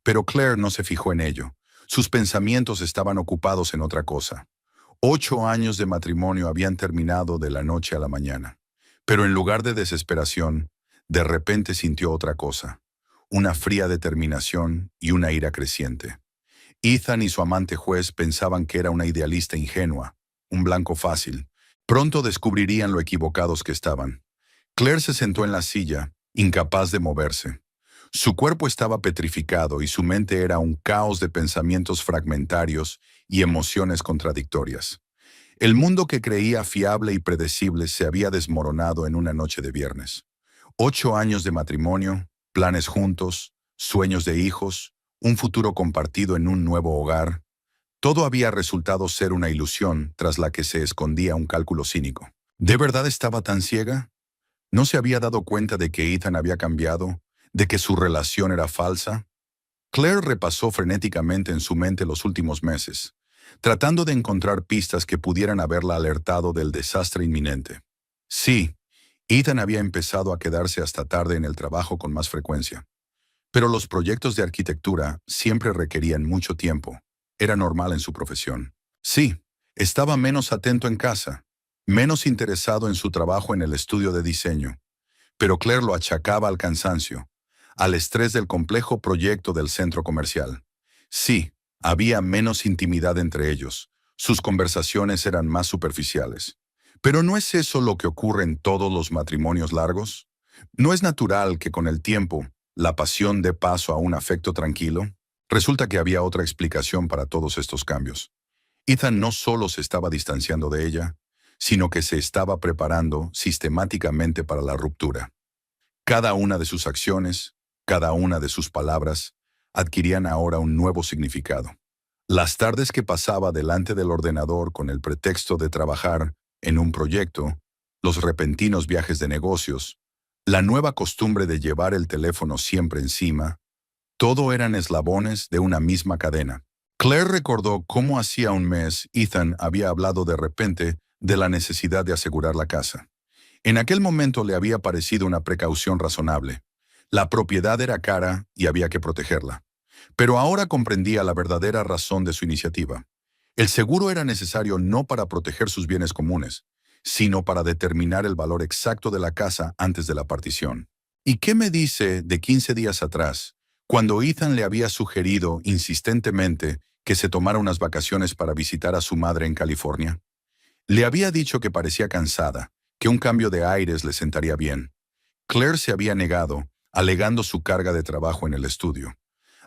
Pero Claire no se fijó en ello. Sus pensamientos estaban ocupados en otra cosa. 8 años de matrimonio habían terminado de la noche a la mañana. Pero en lugar de desesperación, de repente sintió otra cosa, una fría determinación y una ira creciente. Ethan y su amante juez pensaban que era una idealista ingenua, un blanco fácil. Pronto descubrirían lo equivocados que estaban. Claire se sentó en la silla, incapaz de moverse. Su cuerpo estaba petrificado y su mente era un caos de pensamientos fragmentarios y emociones contradictorias. El mundo que creía fiable y predecible se había desmoronado en una noche de viernes. 8 años de matrimonio, planes juntos, sueños de hijos, un futuro compartido en un nuevo hogar. Todo había resultado ser una ilusión tras la que se escondía un cálculo cínico. ¿De verdad estaba tan ciega? ¿No se había dado cuenta de que Ethan había cambiado? ¿De que su relación era falsa? Claire repasó frenéticamente en su mente los últimos meses, tratando de encontrar pistas que pudieran haberla alertado del desastre inminente. Sí, Ethan había empezado a quedarse hasta tarde en el trabajo con más frecuencia. Pero los proyectos de arquitectura siempre requerían mucho tiempo. Era normal en su profesión. Sí, estaba menos atento en casa, menos interesado en su trabajo en el estudio de diseño. Pero Claire lo achacaba al cansancio, al estrés del complejo proyecto del centro comercial. Sí, había menos intimidad entre ellos. Sus conversaciones eran más superficiales. Pero ¿no es eso lo que ocurre en todos los matrimonios largos? ¿No es natural que con el tiempo la pasión dé paso a un afecto tranquilo? Resulta que había otra explicación para todos estos cambios. Ethan no solo se estaba distanciando de ella, sino que se estaba preparando sistemáticamente para la ruptura. Cada una de sus acciones, cada una de sus palabras, adquirían ahora un nuevo significado. Las tardes que pasaba delante del ordenador con el pretexto de trabajar en un proyecto, los repentinos viajes de negocios, la nueva costumbre de llevar el teléfono siempre encima, todo eran eslabones de una misma cadena. Claire recordó cómo hacía un mes Ethan había hablado de repente de la necesidad de asegurar la casa. En aquel momento le había parecido una precaución razonable. La propiedad era cara y había que protegerla. Pero ahora comprendía la verdadera razón de su iniciativa. El seguro era necesario no para proteger sus bienes comunes, sino para determinar el valor exacto de la casa antes de la partición. ¿Y qué me dice de 15 días atrás, cuando Ethan le había sugerido insistentemente que se tomara unas vacaciones para visitar a su madre en California? Le había dicho que parecía cansada, que un cambio de aires le sentaría bien. Claire se había negado, alegando su carga de trabajo en el estudio.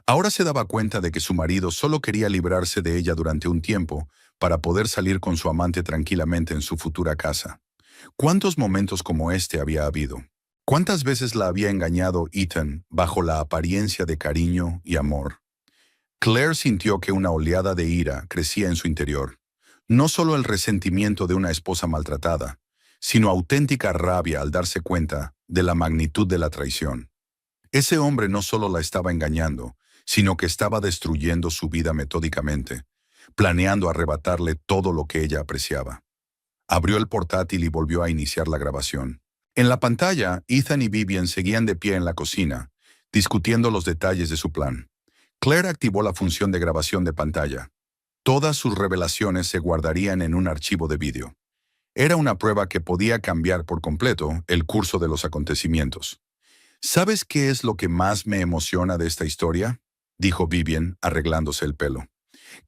Ahora se daba cuenta de que su marido solo quería librarse de ella durante un tiempo para poder salir con su amante tranquilamente en su futura casa. ¿Cuántos momentos como este había habido? ¿Cuántas veces la había engañado Ethan bajo la apariencia de cariño y amor? Claire sintió que una oleada de ira crecía en su interior. No solo el resentimiento de una esposa maltratada, sino auténtica rabia al darse cuenta de la magnitud de la traición. Ese hombre no solo la estaba engañando, sino que estaba destruyendo su vida metódicamente, planeando arrebatarle todo lo que ella apreciaba. Abrió el portátil y volvió a iniciar la grabación. En la pantalla, Ethan y Vivian seguían de pie en la cocina, discutiendo los detalles de su plan. Claire activó la función de grabación de pantalla. Todas sus revelaciones se guardarían en un archivo de vídeo. Era una prueba que podía cambiar por completo el curso de los acontecimientos. ¿Sabes qué es lo que más me emociona de esta historia?, dijo Vivian, arreglándose el pelo.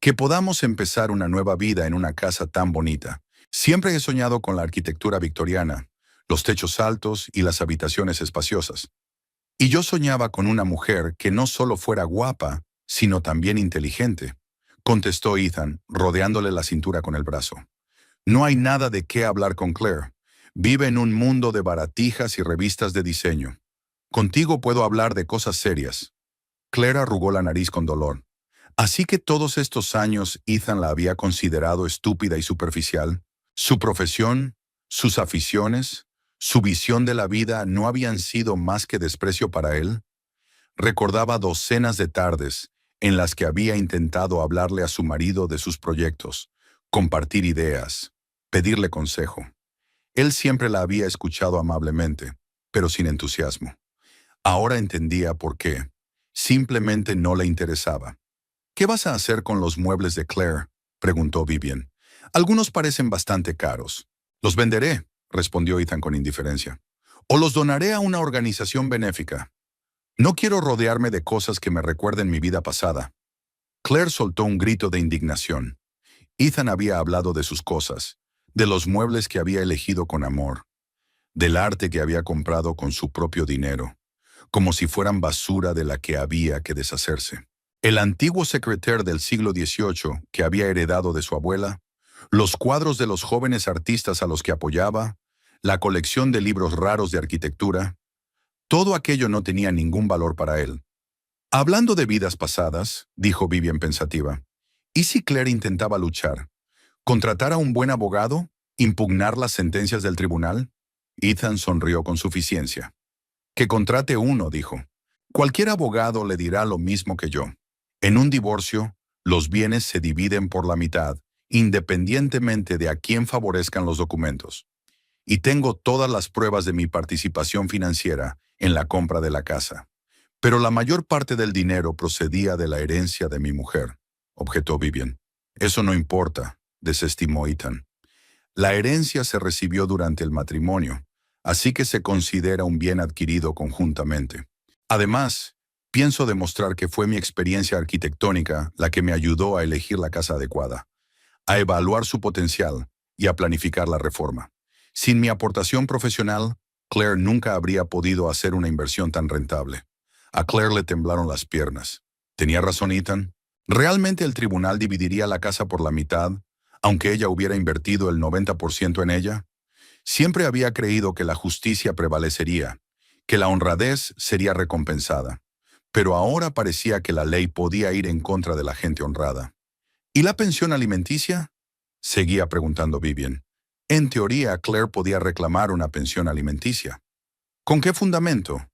Que podamos empezar una nueva vida en una casa tan bonita. Siempre he soñado con la arquitectura victoriana, los techos altos y las habitaciones espaciosas. Y yo soñaba con una mujer que no solo fuera guapa, sino también inteligente, contestó Ethan, rodeándole la cintura con el brazo. No hay nada de qué hablar con Claire. Vive en un mundo de baratijas y revistas de diseño. Contigo puedo hablar de cosas serias. Claire arrugó la nariz con dolor. Así que todos estos años Ethan la había considerado estúpida y superficial. Su profesión, sus aficiones, su visión de la vida no habían sido más que desprecio para él. Recordaba docenas de tardes en las que había intentado hablarle a su marido de sus proyectos, compartir ideas, pedirle consejo. Él siempre la había escuchado amablemente, pero sin entusiasmo. Ahora entendía por qué. Simplemente no le interesaba. ¿Qué vas a hacer con los muebles de Claire?, preguntó Vivian. Algunos parecen bastante caros. Los venderé, respondió Ethan con indiferencia. O los donaré a una organización benéfica. No quiero rodearme de cosas que me recuerden mi vida pasada. Claire soltó un grito de indignación. Ethan había hablado de sus cosas, de los muebles que había elegido con amor, del arte que había comprado con su propio dinero, como si fueran basura de la que había que deshacerse. El antiguo secretaire del siglo XVIII que había heredado de su abuela, los cuadros de los jóvenes artistas a los que apoyaba, la colección de libros raros de arquitectura, todo aquello no tenía ningún valor para él. Hablando de vidas pasadas, dijo Vivian pensativa, ¿y si Claire intentaba luchar? ¿Contratar a un buen abogado? ¿Impugnar las sentencias del tribunal? Ethan sonrió con suficiencia. Que contrate uno, dijo. Cualquier abogado le dirá lo mismo que yo. En un divorcio, los bienes se dividen por la mitad, independientemente de a quién favorezcan los documentos. Y tengo todas las pruebas de mi participación financiera en la compra de la casa. Pero la mayor parte del dinero procedía de la herencia de mi mujer, objetó Vivian. Eso no importa, desestimó Ethan. La herencia se recibió durante el matrimonio, así que se considera un bien adquirido conjuntamente. Además, pienso demostrar que fue mi experiencia arquitectónica la que me ayudó a elegir la casa adecuada, a evaluar su potencial y a planificar la reforma. Sin mi aportación profesional, Claire nunca habría podido hacer una inversión tan rentable. A Claire le temblaron las piernas. ¿Tenía razón Ethan? ¿Realmente el tribunal dividiría la casa por la mitad, aunque ella hubiera invertido el 90% en ella? Siempre había creído que la justicia prevalecería, que la honradez sería recompensada. Pero ahora parecía que la ley podía ir en contra de la gente honrada. ¿Y la pensión alimenticia? Seguía preguntando Vivian. En teoría, Claire podía reclamar una pensión alimenticia. ¿Con qué fundamento?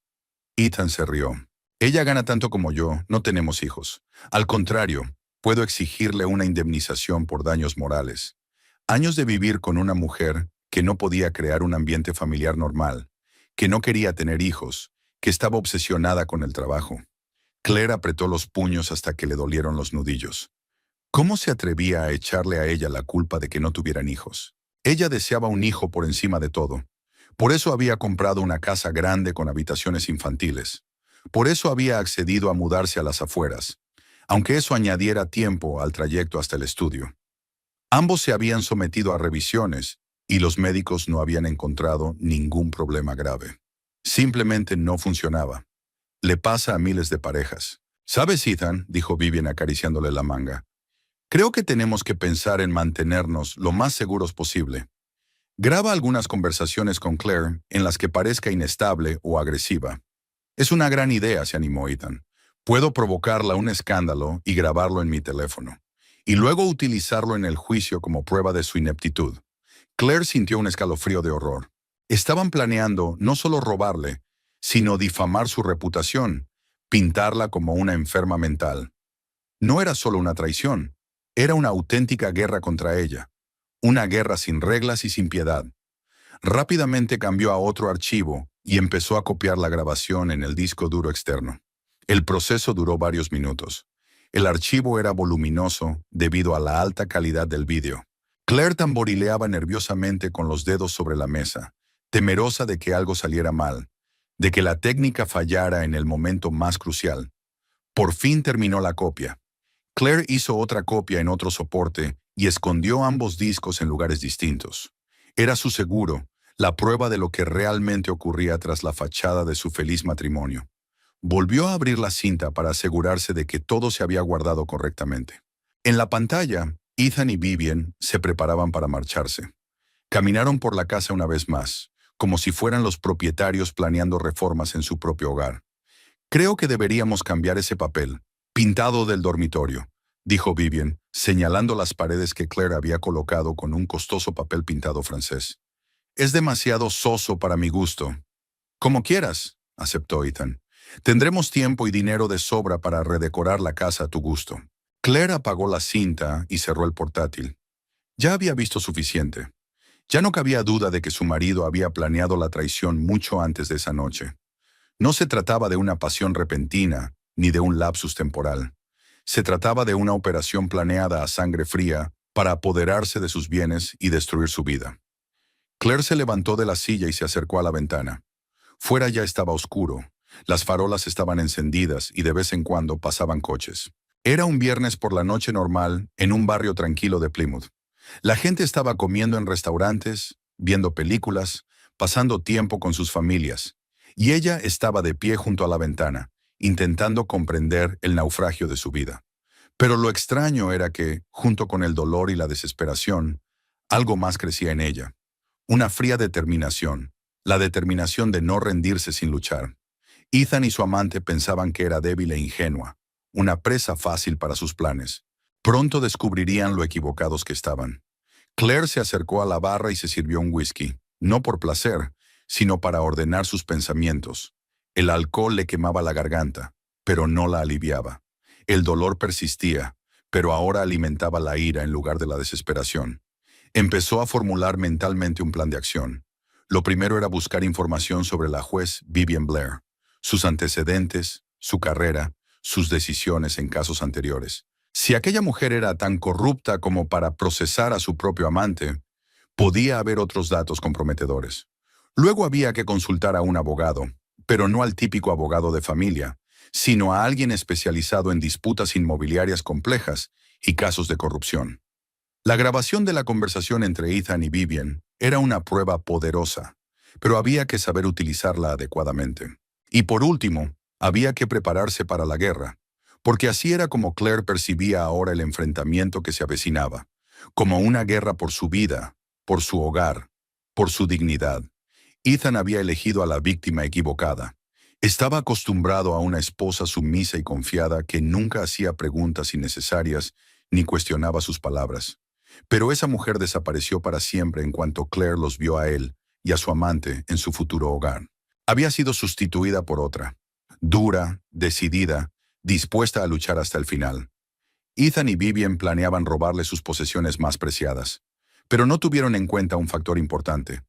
Ethan se rió. Ella gana tanto como yo, no tenemos hijos. Al contrario, puedo exigirle una indemnización por daños morales. Años de vivir con una mujer que no podía crear un ambiente familiar normal, que no quería tener hijos, que estaba obsesionada con el trabajo. Claire apretó los puños hasta que le dolieron los nudillos. ¿Cómo se atrevía a echarle a ella la culpa de que no tuvieran hijos? Ella deseaba un hijo por encima de todo. Por eso había comprado una casa grande con habitaciones infantiles. Por eso había accedido a mudarse a las afueras, aunque eso añadiera tiempo al trayecto hasta el estudio. Ambos se habían sometido a revisiones y los médicos no habían encontrado ningún problema grave. Simplemente no funcionaba. Le pasa a miles de parejas. ¿Sabes, Ethan?, dijo Vivian acariciándole la manga. Creo que tenemos que pensar en mantenernos lo más seguros posible. Graba algunas conversaciones con Claire en las que parezca inestable o agresiva. Es una gran idea, se animó Ethan. Puedo provocarla un escándalo y grabarlo en mi teléfono, y luego utilizarlo en el juicio como prueba de su ineptitud. Claire sintió un escalofrío de horror. Estaban planeando no solo robarle, sino difamar su reputación, pintarla como una enferma mental. No era solo una traición, era una auténtica guerra contra ella. Una guerra sin reglas y sin piedad. Rápidamente cambió a otro archivo y empezó a copiar la grabación en el disco duro externo. El proceso duró varios minutos. El archivo era voluminoso debido a la alta calidad del vídeo. Claire tamborileaba nerviosamente con los dedos sobre la mesa, temerosa de que algo saliera mal, de que la técnica fallara en el momento más crucial. Por fin terminó la copia. Claire hizo otra copia en otro soporte y escondió ambos discos en lugares distintos. Era su seguro, la prueba de lo que realmente ocurría tras la fachada de su feliz matrimonio. Volvió a abrir la cinta para asegurarse de que todo se había guardado correctamente. En la pantalla, Ethan y Vivian se preparaban para marcharse. Caminaron por la casa una vez más, como si fueran los propietarios planeando reformas en su propio hogar. Creo que deberíamos cambiar ese papel, pintado del dormitorio, dijo Vivian, señalando las paredes que Claire había colocado con un costoso papel pintado francés. Es demasiado soso para mi gusto. Como quieras, aceptó Ethan. Tendremos tiempo y dinero de sobra para redecorar la casa a tu gusto. Claire apagó la cinta y cerró el portátil. Ya había visto suficiente. Ya no cabía duda de que su marido había planeado la traición mucho antes de esa noche. No se trataba de una pasión repentina, ni de un lapsus temporal. Se trataba de una operación planeada a sangre fría para apoderarse de sus bienes y destruir su vida. Claire se levantó de la silla y se acercó a la ventana. Fuera ya estaba oscuro. Las farolas estaban encendidas y de vez en cuando pasaban coches. Era un viernes por la noche normal en un barrio tranquilo de Plymouth. La gente estaba comiendo en restaurantes, viendo películas, pasando tiempo con sus familias, y ella estaba de pie junto a la ventana, intentando comprender el naufragio de su vida. Pero lo extraño era que, junto con el dolor y la desesperación, algo más crecía en ella. Una fría determinación, la determinación de no rendirse sin luchar. Ethan y su amante pensaban que era débil e ingenua, una presa fácil para sus planes. Pronto descubrirían lo equivocados que estaban. Claire se acercó a la barra y se sirvió un whisky, no por placer, sino para ordenar sus pensamientos. El alcohol le quemaba la garganta, pero no la aliviaba. El dolor persistía, pero ahora alimentaba la ira en lugar de la desesperación. Empezó a formular mentalmente un plan de acción. Lo primero era buscar información sobre la juez Vivian Blair, sus antecedentes, su carrera, sus decisiones en casos anteriores. Si aquella mujer era tan corrupta como para procesar a su propio amante, podía haber otros datos comprometedores. Luego había que consultar a un abogado, pero no al típico abogado de familia, sino a alguien especializado en disputas inmobiliarias complejas y casos de corrupción. La grabación de la conversación entre Ethan y Vivian era una prueba poderosa, pero había que saber utilizarla adecuadamente. Y por último, había que prepararse para la guerra, porque así era como Claire percibía ahora el enfrentamiento que se avecinaba, como una guerra por su vida, por su hogar, por su dignidad. Ethan había elegido a la víctima equivocada. Estaba acostumbrado a una esposa sumisa y confiada que nunca hacía preguntas innecesarias ni cuestionaba sus palabras. Pero esa mujer desapareció para siempre en cuanto Claire los vio a él y a su amante en su futuro hogar. Había sido sustituida por otra, dura, decidida, dispuesta a luchar hasta el final. Ethan y Vivian planeaban robarle sus posesiones más preciadas, pero no tuvieron en cuenta un factor importante.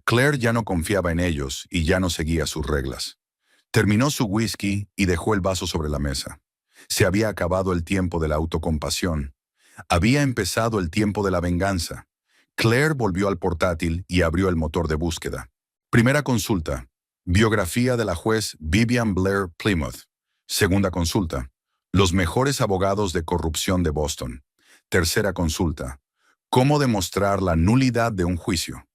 Claire ya no confiaba en ellos y ya no seguía sus reglas. Terminó su whisky y dejó el vaso sobre la mesa. Se había acabado el tiempo de la autocompasión. Había empezado el tiempo de la venganza. Claire volvió al portátil y abrió el motor de búsqueda. Primera consulta. Biografía de la juez Vivian Blair Plymouth. Segunda consulta. Los mejores abogados de corrupción de Boston. Tercera consulta. ¿Cómo demostrar la nulidad de un juicio?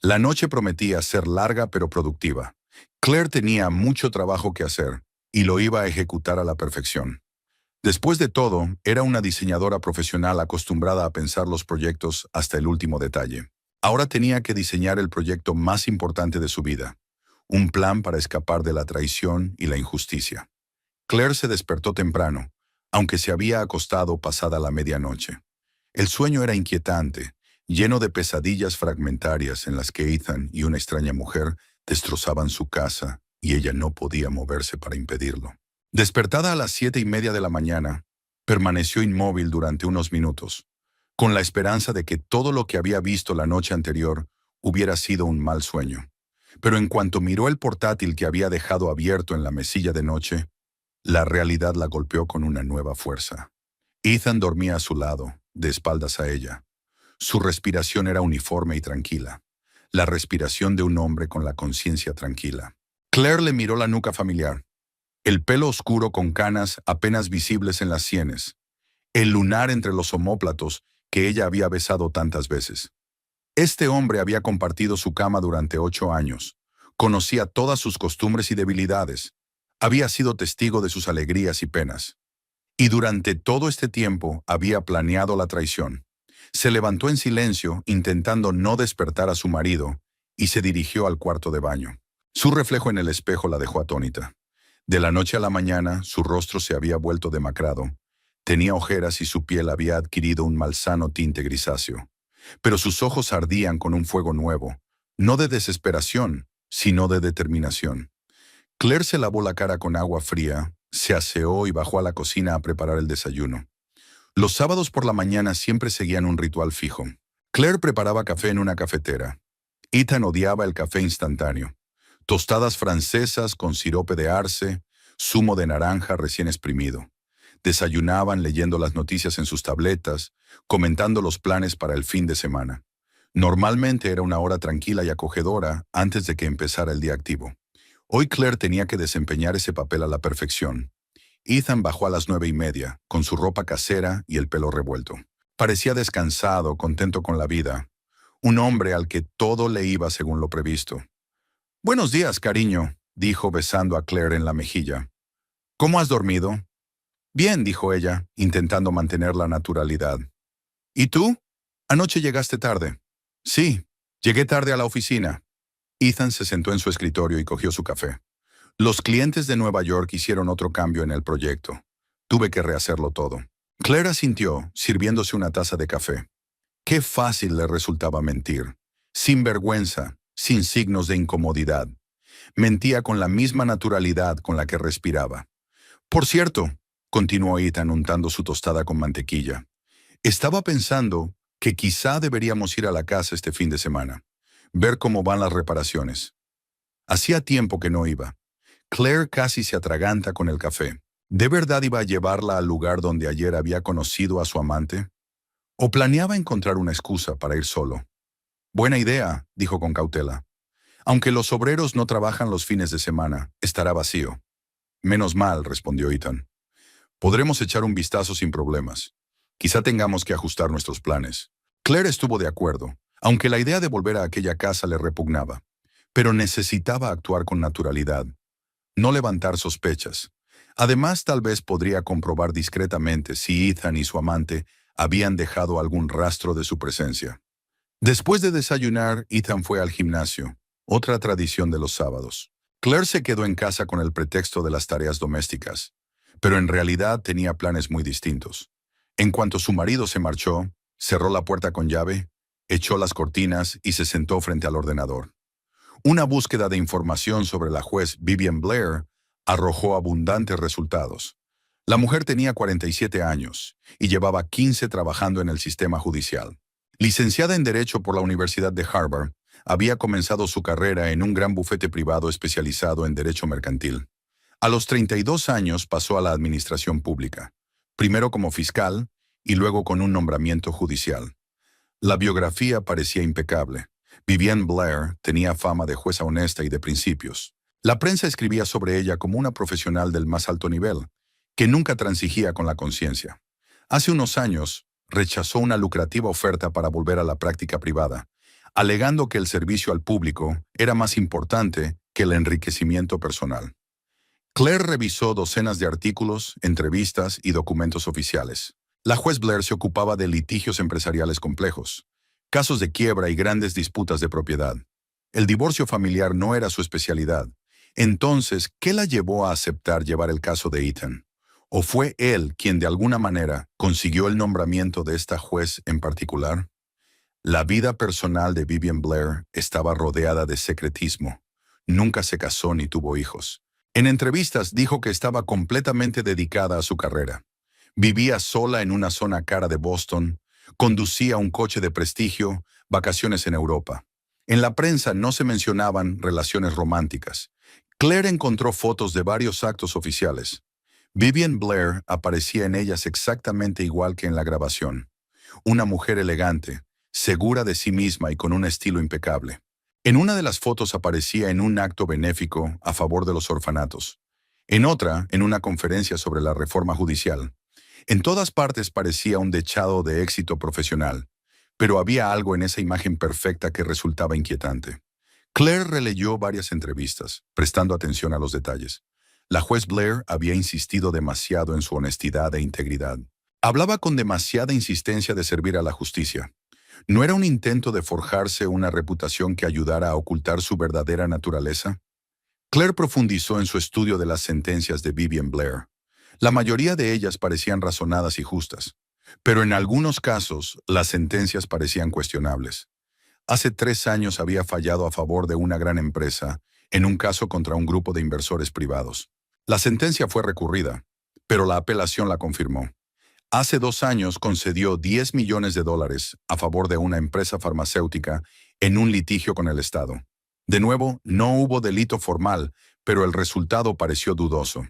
La noche prometía ser larga pero productiva. Claire tenía mucho trabajo que hacer y lo iba a ejecutar a la perfección. Después de todo, era una diseñadora profesional acostumbrada a pensar los proyectos hasta el último detalle. Ahora tenía que diseñar el proyecto más importante de su vida, un plan para escapar de la traición y la injusticia. Claire se despertó temprano, aunque se había acostado pasada la medianoche. El sueño era inquietante, lleno de pesadillas fragmentarias en las que Ethan y una extraña mujer destrozaban su casa y ella no podía moverse para impedirlo. Despertada a las 7:30 de la mañana, permaneció inmóvil durante unos minutos, con la esperanza de que todo lo que había visto la noche anterior hubiera sido un mal sueño. Pero en cuanto miró el portátil que había dejado abierto en la mesilla de noche, la realidad la golpeó con una nueva fuerza. Ethan dormía a su lado, de espaldas a ella. Su respiración era uniforme y tranquila, la respiración de un hombre con la conciencia tranquila. Claire le miró la nuca familiar, el pelo oscuro con canas apenas visibles en las sienes, el lunar entre los omóplatos que ella había besado tantas veces. Este hombre había compartido su cama durante 8 años, conocía todas sus costumbres y debilidades, había sido testigo de sus alegrías y penas. Y durante todo este tiempo había planeado la traición. Se levantó en silencio, intentando no despertar a su marido, y se dirigió al cuarto de baño. Su reflejo en el espejo la dejó atónita. De la noche a la mañana, su rostro se había vuelto demacrado. Tenía ojeras y su piel había adquirido un malsano tinte grisáceo. Pero sus ojos ardían con un fuego nuevo, no de desesperación, sino de determinación. Claire se lavó la cara con agua fría, se aseó y bajó a la cocina a preparar el desayuno. Los sábados por la mañana siempre seguían un ritual fijo. Claire preparaba café en una cafetera. Ethan odiaba el café instantáneo. Tostadas francesas con sirope de arce, zumo de naranja recién exprimido. Desayunaban leyendo las noticias en sus tabletas, comentando los planes para el fin de semana. Normalmente era una hora tranquila y acogedora antes de que empezara el día activo. Hoy Claire tenía que desempeñar ese papel a la perfección. Ethan bajó a las 9:30, con su ropa casera y el pelo revuelto. Parecía descansado, contento con la vida. Un hombre al que todo le iba según lo previsto. «Buenos días, cariño», dijo besando a Claire en la mejilla. «¿Cómo has dormido?» «Bien», dijo ella, intentando mantener la naturalidad. «¿Y tú? Anoche llegaste tarde». «Sí, llegué tarde a la oficina». Ethan se sentó en su escritorio y cogió su café. Los clientes de Nueva York hicieron otro cambio en el proyecto. Tuve que rehacerlo todo. Claire asintió, sirviéndose una taza de café. Qué fácil le resultaba mentir. Sin vergüenza, sin signos de incomodidad. Mentía con la misma naturalidad con la que respiraba. «Por cierto», continuó Ethan untando su tostada con mantequilla, «estaba pensando que quizá deberíamos ir a la casa este fin de semana. Ver cómo van las reparaciones». Hacía tiempo que no iba. Claire casi se atraganta con el café. ¿De verdad iba a llevarla al lugar donde ayer había conocido a su amante? ¿O planeaba encontrar una excusa para ir solo? «Buena idea», dijo con cautela. «Aunque los obreros no trabajan los fines de semana, estará vacío». «Menos mal», respondió Ethan. «Podremos echar un vistazo sin problemas. Quizá tengamos que ajustar nuestros planes». Claire estuvo de acuerdo, aunque la idea de volver a aquella casa le repugnaba. Pero necesitaba actuar con naturalidad. No levantar sospechas. Además, tal vez podría comprobar discretamente si Ethan y su amante habían dejado algún rastro de su presencia. Después de desayunar, Ethan fue al gimnasio, otra tradición de los sábados. Claire se quedó en casa con el pretexto de las tareas domésticas, pero en realidad tenía planes muy distintos. En cuanto su marido se marchó, cerró la puerta con llave, echó las cortinas y se sentó frente al ordenador. Una búsqueda de información sobre la juez Vivian Blair arrojó abundantes resultados. La mujer tenía 47 años y llevaba 15 trabajando en el sistema judicial. Licenciada en Derecho por la Universidad de Harvard, había comenzado su carrera en un gran bufete privado especializado en derecho mercantil. A los 32 años pasó a la administración pública, primero como fiscal y luego con un nombramiento judicial. La biografía parecía impecable. Vivian Blair tenía fama de jueza honesta y de principios. La prensa escribía sobre ella como una profesional del más alto nivel, que nunca transigía con la conciencia. Hace unos años, rechazó una lucrativa oferta para volver a la práctica privada, alegando que el servicio al público era más importante que el enriquecimiento personal. Claire revisó docenas de artículos, entrevistas y documentos oficiales. La juez Blair se ocupaba de litigios empresariales complejos, casos de quiebra y grandes disputas de propiedad. El divorcio familiar no era su especialidad. Entonces, ¿qué la llevó a aceptar llevar el caso de Ethan? ¿O fue él quien de alguna manera consiguió el nombramiento de esta juez en particular? La vida personal de Vivian Blair estaba rodeada de secretismo. Nunca se casó ni tuvo hijos. En entrevistas dijo que estaba completamente dedicada a su carrera. Vivía sola en una zona cara de Boston, conducía un coche de prestigio, vacaciones en Europa. En la prensa no se mencionaban relaciones románticas. Claire encontró fotos de varios actos oficiales. Vivian Blair aparecía en ellas exactamente igual que en la grabación. Una mujer elegante, segura de sí misma y con un estilo impecable. En una de las fotos aparecía en un acto benéfico a favor de los orfanatos. En otra, en una conferencia sobre la reforma judicial. En todas partes parecía un dechado de éxito profesional, pero había algo en esa imagen perfecta que resultaba inquietante. Claire releyó varias entrevistas, prestando atención a los detalles. La juez Blair había insistido demasiado en su honestidad e integridad. Hablaba con demasiada insistencia de servir a la justicia. ¿No era un intento de forjarse una reputación que ayudara a ocultar su verdadera naturaleza? Claire profundizó en su estudio de las sentencias de Vivian Blair. La mayoría de ellas parecían razonadas y justas, pero en algunos casos las sentencias parecían cuestionables. Hace 3 años había fallado a favor de una gran empresa en un caso contra un grupo de inversores privados. La sentencia fue recurrida, pero la apelación la confirmó. Hace 2 años concedió $10 millones a favor de una empresa farmacéutica en un litigio con el Estado. De nuevo, no hubo delito formal, pero el resultado pareció dudoso.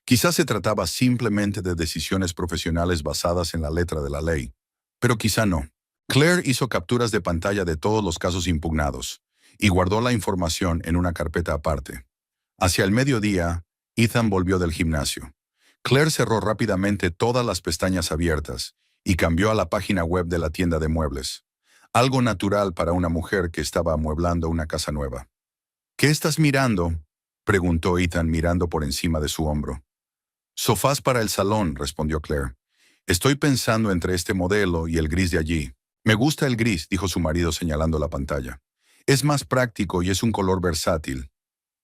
Quizás se trataba simplemente de decisiones profesionales basadas en la letra de la ley, pero quizá no. Claire hizo capturas de pantalla de todos los casos impugnados y guardó la información en una carpeta aparte. Hacia el mediodía, Ethan volvió del gimnasio. Claire cerró rápidamente todas las pestañas abiertas y cambió a la página web de la tienda de muebles. Algo natural para una mujer que estaba amueblando una casa nueva. ¿Qué estás mirando?, preguntó Ethan mirando por encima de su hombro. Sofás para el salón, respondió Claire. Estoy pensando entre este modelo y el gris de allí. Me gusta el gris, dijo su marido señalando la pantalla. Es más práctico y es un color versátil.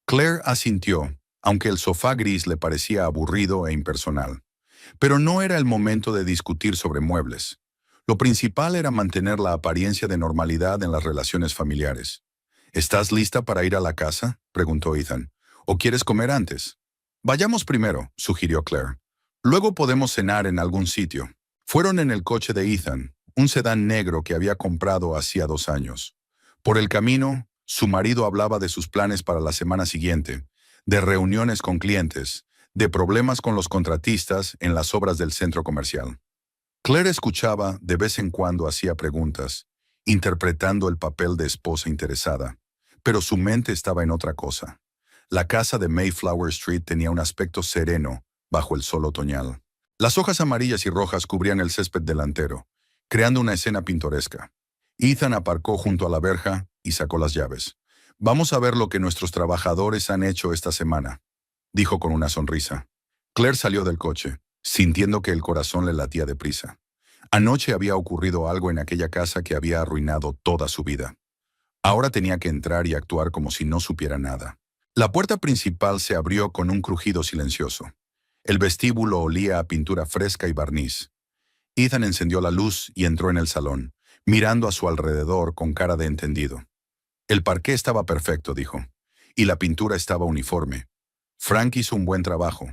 Claire asintió, aunque el sofá gris le parecía aburrido e impersonal. Pero no era el momento de discutir sobre muebles. Lo principal era mantener la apariencia de normalidad en las relaciones familiares. ¿Estás lista para ir a la casa?, preguntó Ethan. ¿O quieres comer antes? Vayamos primero, sugirió Claire. Luego podemos cenar en algún sitio. Fueron en el coche de Ethan, un sedán negro que había comprado hacía 2 años. Por el camino, su marido hablaba de sus planes para la semana siguiente, de reuniones con clientes, de problemas con los contratistas en las obras del centro comercial. Claire escuchaba, de vez en cuando hacía preguntas, interpretando el papel de esposa interesada, pero su mente estaba en otra cosa. La casa de Mayflower Street tenía un aspecto sereno bajo el sol otoñal. Las hojas amarillas y rojas cubrían el césped delantero, creando una escena pintoresca. Ethan aparcó junto a la verja y sacó las llaves. Vamos a ver lo que nuestros trabajadores han hecho esta semana, dijo con una sonrisa. Claire salió del coche, sintiendo que el corazón le latía deprisa. Anoche había ocurrido algo en aquella casa que había arruinado toda su vida. Ahora tenía que entrar y actuar como si no supiera nada. La puerta principal se abrió con un crujido silencioso. El vestíbulo olía a pintura fresca y barniz. Ethan encendió la luz y entró en el salón, mirando a su alrededor con cara de entendido. El parqué estaba perfecto, dijo, y la pintura estaba uniforme. Frank hizo un buen trabajo.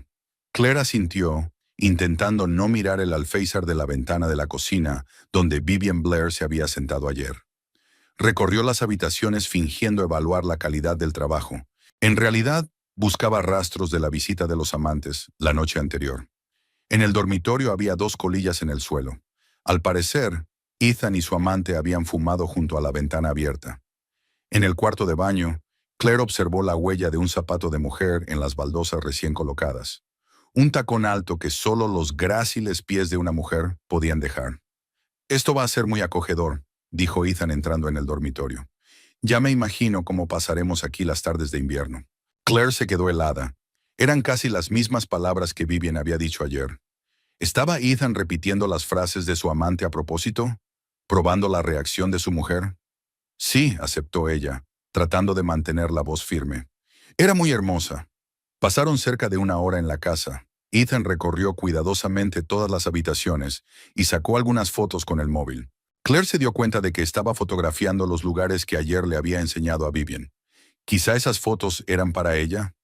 Claire asintió, intentando no mirar el alféizar de la ventana de la cocina donde Vivian Blair se había sentado ayer. Recorrió las habitaciones fingiendo evaluar la calidad del trabajo. En realidad, buscaba rastros de la visita de los amantes la noche anterior. En el dormitorio había 2 colillas en el suelo. Al parecer, Ethan y su amante habían fumado junto a la ventana abierta. En el cuarto de baño, Claire observó la huella de un zapato de mujer en las baldosas recién colocadas. Un tacón alto que solo los gráciles pies de una mujer podían dejar. Esto va a ser muy acogedor, dijo Ethan entrando en el dormitorio. Ya me imagino cómo pasaremos aquí las tardes de invierno. Claire se quedó helada. Eran casi las mismas palabras que Vivian había dicho ayer. ¿Estaba Ethan repitiendo las frases de su amante a propósito? ¿Probando la reacción de su mujer? Sí, aceptó ella, tratando de mantener la voz firme. Era muy hermosa. Pasaron cerca de 1 hora en la casa. Ethan recorrió cuidadosamente todas las habitaciones y sacó algunas fotos con el móvil. Claire se dio cuenta de que estaba fotografiando los lugares que ayer le había enseñado a Vivian. Quizá esas fotos eran para ella.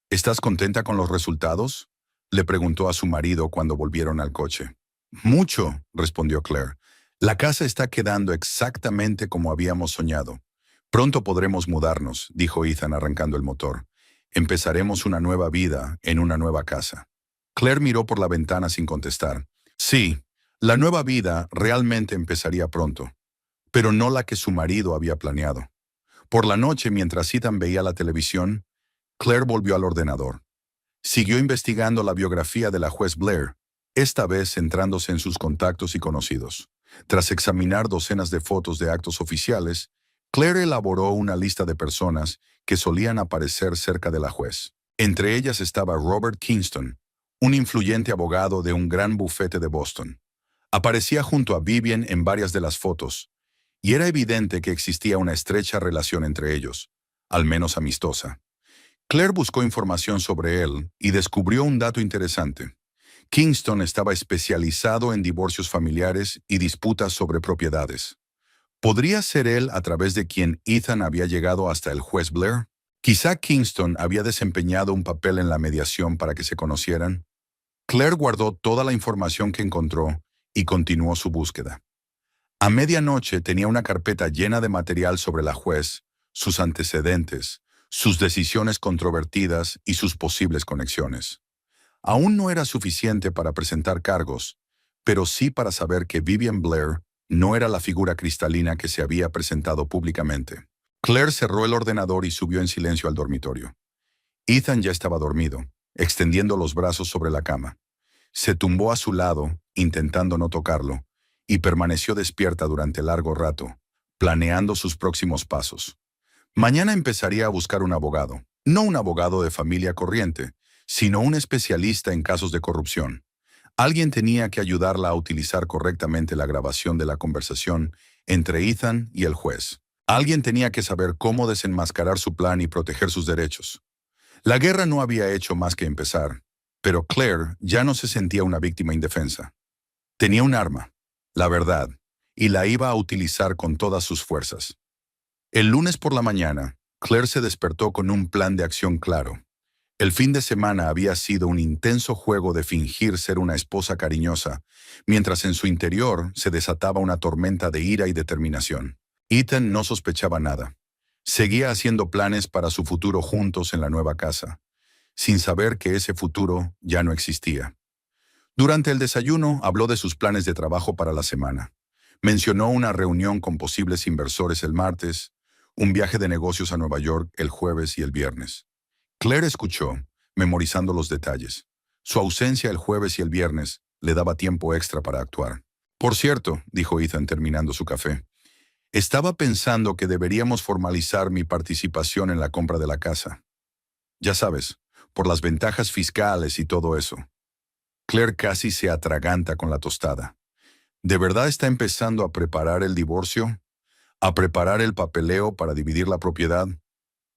¿Estás contenta con los resultados?, le preguntó a su marido cuando volvieron al coche. Mucho, respondió Claire. La casa está quedando exactamente como habíamos soñado. Pronto podremos mudarnos, dijo Ethan arrancando el motor. Empezaremos una nueva vida en una nueva casa. Claire miró por la ventana sin contestar. Sí, la nueva vida realmente empezaría pronto, pero no la que su marido había planeado. Por la noche, mientras Ethan veía la televisión, Claire volvió al ordenador. Siguió investigando la biografía de la juez Blair, esta vez centrándose en sus contactos y conocidos. Tras examinar docenas de fotos de actos oficiales, Claire elaboró una lista de personas que solían aparecer cerca de la juez. Entre ellas estaba Robert Kingston, un influyente abogado de un gran bufete de Boston. Aparecía junto a Vivian en varias de las fotos, y era evidente que existía una estrecha relación entre ellos, al menos amistosa. Claire buscó información sobre él y descubrió un dato interesante. Kingston estaba especializado en divorcios familiares y disputas sobre propiedades. ¿Podría ser él a través de quien Ethan había llegado hasta el juez Blair? Quizá Kingston había desempeñado un papel en la mediación para que se conocieran. Claire guardó toda la información que encontró y continuó su búsqueda. A medianoche tenía una carpeta llena de material sobre la juez, sus antecedentes, sus decisiones controvertidas y sus posibles conexiones. Aún no era suficiente para presentar cargos, pero sí para saber que Vivian Blair no era la figura cristalina que se había presentado públicamente. Claire cerró el ordenador y subió en silencio al dormitorio. Ethan ya estaba dormido, extendiendo los brazos sobre la cama. Se tumbó a su lado, intentando no tocarlo, y permaneció despierta durante largo rato, planeando sus próximos pasos. Mañana empezaría a buscar un abogado, no un abogado de familia corriente, sino un especialista en casos de corrupción. Alguien tenía que ayudarla a utilizar correctamente la grabación de la conversación entre Ethan y el juez. Alguien tenía que saber cómo desenmascarar su plan y proteger sus derechos. La guerra no había hecho más que empezar, pero Claire ya no se sentía una víctima indefensa. Tenía un arma, la verdad, y la iba a utilizar con todas sus fuerzas. El lunes por la mañana, Claire se despertó con un plan de acción claro. El fin de semana había sido un intenso juego de fingir ser una esposa cariñosa, mientras en su interior se desataba una tormenta de ira y determinación. Ethan no sospechaba nada. Seguía haciendo planes para su futuro juntos en la nueva casa, sin saber que ese futuro ya no existía. Durante el desayuno habló de sus planes de trabajo para la semana. Mencionó una reunión con posibles inversores el martes, un viaje de negocios a Nueva York el jueves y el viernes. Claire escuchó, memorizando los detalles. Su ausencia el jueves y el viernes le daba tiempo extra para actuar. Por cierto, dijo Ethan terminando su café, estaba pensando que deberíamos formalizar mi participación en la compra de la casa. Ya sabes, por las ventajas fiscales y todo eso. Claire casi se atraganta con la tostada. ¿De verdad está empezando a preparar el divorcio? ¿A preparar el papeleo para dividir la propiedad?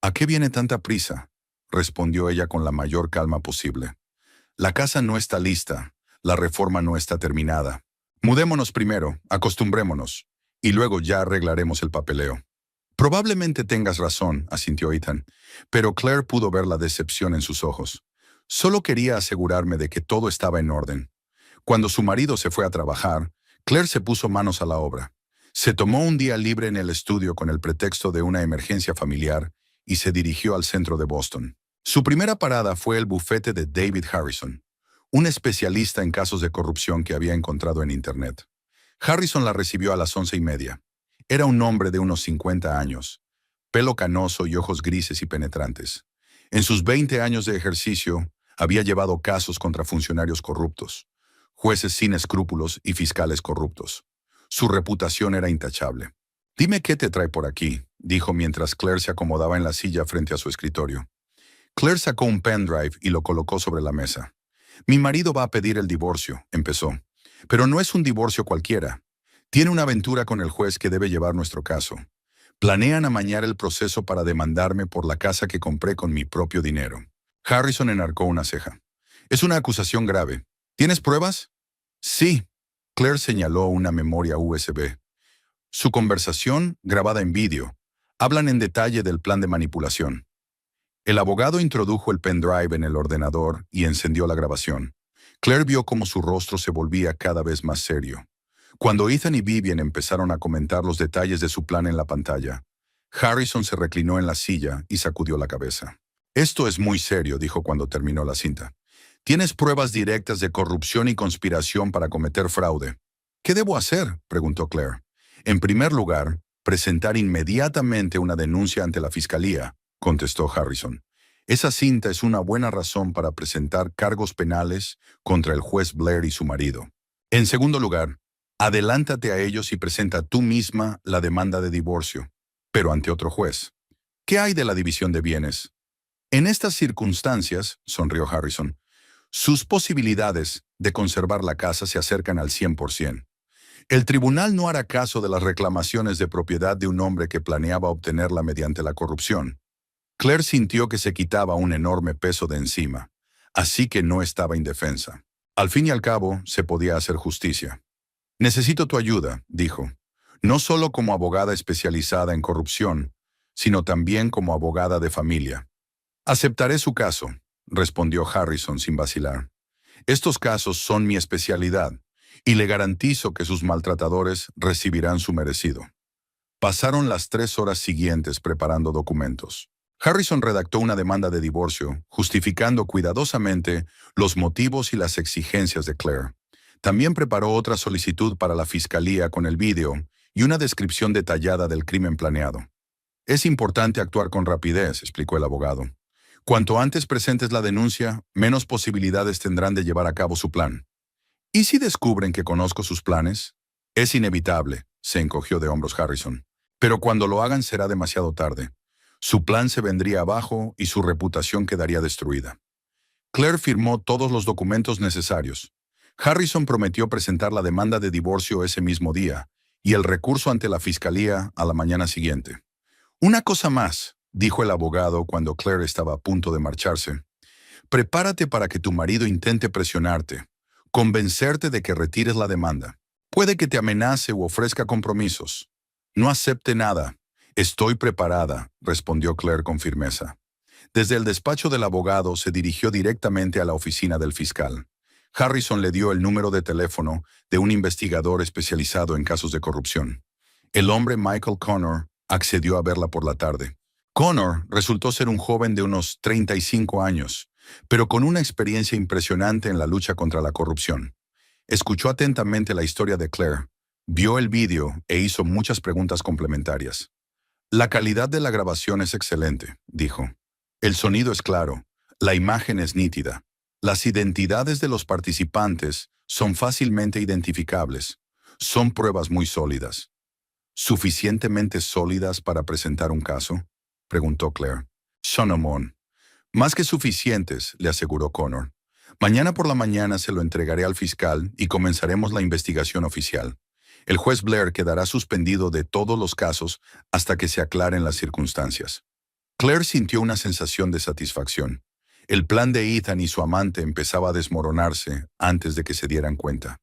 ¿A qué viene tanta prisa?, respondió ella con la mayor calma posible. La casa no está lista, la reforma no está terminada. Mudémonos primero, acostumbrémonos, y luego ya arreglaremos el papeleo. Probablemente tengas razón, asintió Ethan, pero Claire pudo ver la decepción en sus ojos. Solo quería asegurarme de que todo estaba en orden. Cuando su marido se fue a trabajar, Claire se puso manos a la obra. Se tomó un día libre en el estudio con el pretexto de una emergencia familiar y se dirigió al centro de Boston. Su primera parada fue el bufete de David Harrison, un especialista en casos de corrupción que había encontrado en Internet. Harrison la recibió a las 11:30. Era un hombre de unos 50 años, pelo canoso y ojos grises y penetrantes. En sus 20 años de ejercicio, había llevado casos contra funcionarios corruptos, jueces sin escrúpulos y fiscales corruptos. Su reputación era intachable. «Dime qué te trae por aquí», dijo mientras Claire se acomodaba en la silla frente a su escritorio. Claire sacó un pendrive y lo colocó sobre la mesa. «Mi marido va a pedir el divorcio», empezó. «Pero no es un divorcio cualquiera. Tiene una aventura con el juez que debe llevar nuestro caso. Planean amañar el proceso para demandarme por la casa que compré con mi propio dinero». Harrison enarcó una ceja. «Es una acusación grave. ¿Tienes pruebas?» «Sí». Claire señaló una memoria USB. Su conversación, grabada en vídeo, hablan en detalle del plan de manipulación. El abogado introdujo el pendrive en el ordenador y encendió la grabación. Claire vio cómo su rostro se volvía cada vez más serio. Cuando Ethan y Vivian empezaron a comentar los detalles de su plan en la pantalla, Harrison se reclinó en la silla y sacudió la cabeza. «Esto es muy serio», dijo cuando terminó la cinta. «Tienes pruebas directas de corrupción y conspiración para cometer fraude». «¿Qué debo hacer?», preguntó Claire. «En primer lugar, presentar inmediatamente una denuncia ante la fiscalía», contestó Harrison. «Esa cinta es una buena razón para presentar cargos penales contra el juez Blair y su marido. En segundo lugar, adelántate a ellos y presenta tú misma la demanda de divorcio, pero ante otro juez. ¿Qué hay de la división de bienes?». «En estas circunstancias», sonrió Harrison, «sus posibilidades de conservar la casa se acercan al 100%. El tribunal no hará caso de las reclamaciones de propiedad de un hombre que planeaba obtenerla mediante la corrupción». Claire sintió que se quitaba un enorme peso de encima, así que no estaba indefensa. Al fin y al cabo, se podía hacer justicia. «Necesito tu ayuda», dijo, «no solo como abogada especializada en corrupción, sino también como abogada de familia». «Aceptaré su caso», respondió Harrison sin vacilar. «Estos casos son mi especialidad, y le garantizo que sus maltratadores recibirán su merecido». Pasaron las 3 horas siguientes preparando documentos. Harrison redactó una demanda de divorcio, justificando cuidadosamente los motivos y las exigencias de Claire. También preparó otra solicitud para la fiscalía con el vídeo y una descripción detallada del crimen planeado. «Es importante actuar con rapidez», explicó el abogado. Cuanto antes presentes la denuncia, menos posibilidades tendrán de llevar a cabo su plan. ¿Y si descubren que conozco sus planes? Es inevitable, se encogió de hombros Harrison. Pero cuando lo hagan será demasiado tarde. Su plan se vendría abajo y su reputación quedaría destruida. Claire firmó todos los documentos necesarios. Harrison prometió presentar la demanda de divorcio ese mismo día y el recurso ante la fiscalía a la mañana siguiente. Una cosa más, dijo el abogado cuando Claire estaba a punto de marcharse. Prepárate para que tu marido intente presionarte, convencerte de que retires la demanda. Puede que te amenace u ofrezca compromisos. No acepte nada. Estoy preparada, respondió Claire con firmeza. Desde el despacho del abogado se dirigió directamente a la oficina del fiscal. Harrison le dio el número de teléfono de un investigador especializado en casos de corrupción. El hombre Michael Connor accedió a verla por la tarde. Connor resultó ser un joven de unos 35 años, pero con una experiencia impresionante en la lucha contra la corrupción. Escuchó atentamente la historia de Claire, vio el vídeo e hizo muchas preguntas complementarias. La calidad de la grabación es excelente, dijo. El sonido es claro, la imagen es nítida. Las identidades de los participantes son fácilmente identificables. Son pruebas muy sólidas. ¿Suficientemente sólidas para presentar un caso?, preguntó Claire. Solomon. Más que suficientes, le aseguró Connor. Mañana por la mañana se lo entregaré al fiscal y comenzaremos la investigación oficial. El juez Blair quedará suspendido de todos los casos hasta que se aclaren las circunstancias. Claire sintió una sensación de satisfacción. El plan de Ethan y su amante empezaba a desmoronarse antes de que se dieran cuenta.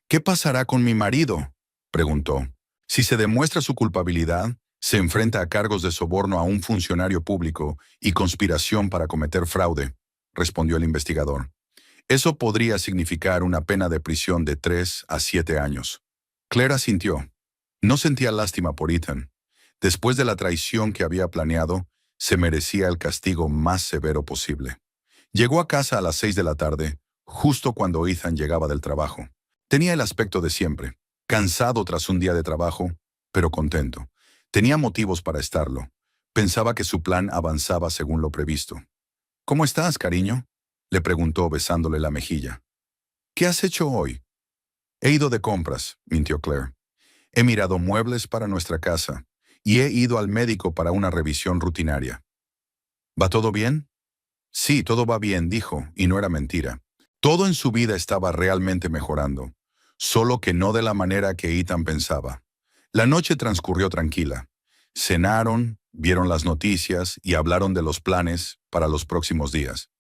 ¿Qué pasará con mi marido?, preguntó. Si se demuestra su culpabilidad, se enfrenta a cargos de soborno a un funcionario público y conspiración para cometer fraude, respondió el investigador. Eso podría significar una pena de prisión de 3 a 7 años. Claire asintió. No sentía lástima por Ethan. Después de la traición que había planeado, se merecía el castigo más severo posible. Llegó a casa a las 6 de la tarde, justo cuando Ethan llegaba del trabajo. Tenía el aspecto de siempre, cansado tras un día de trabajo, pero contento. Tenía motivos para estarlo. Pensaba que su plan avanzaba según lo previsto. «¿Cómo estás, cariño?», le preguntó besándole la mejilla. «¿Qué has hecho hoy?». «He ido de compras», mintió Claire. «He mirado muebles para nuestra casa y he ido al médico para una revisión rutinaria». «¿Va todo bien?». «Sí, todo va bien», dijo, y no era mentira. Todo en su vida estaba realmente mejorando, solo que no de la manera que Ethan pensaba. La noche transcurrió tranquila. Cenaron, vieron las noticias y hablaron de los planes para los próximos días.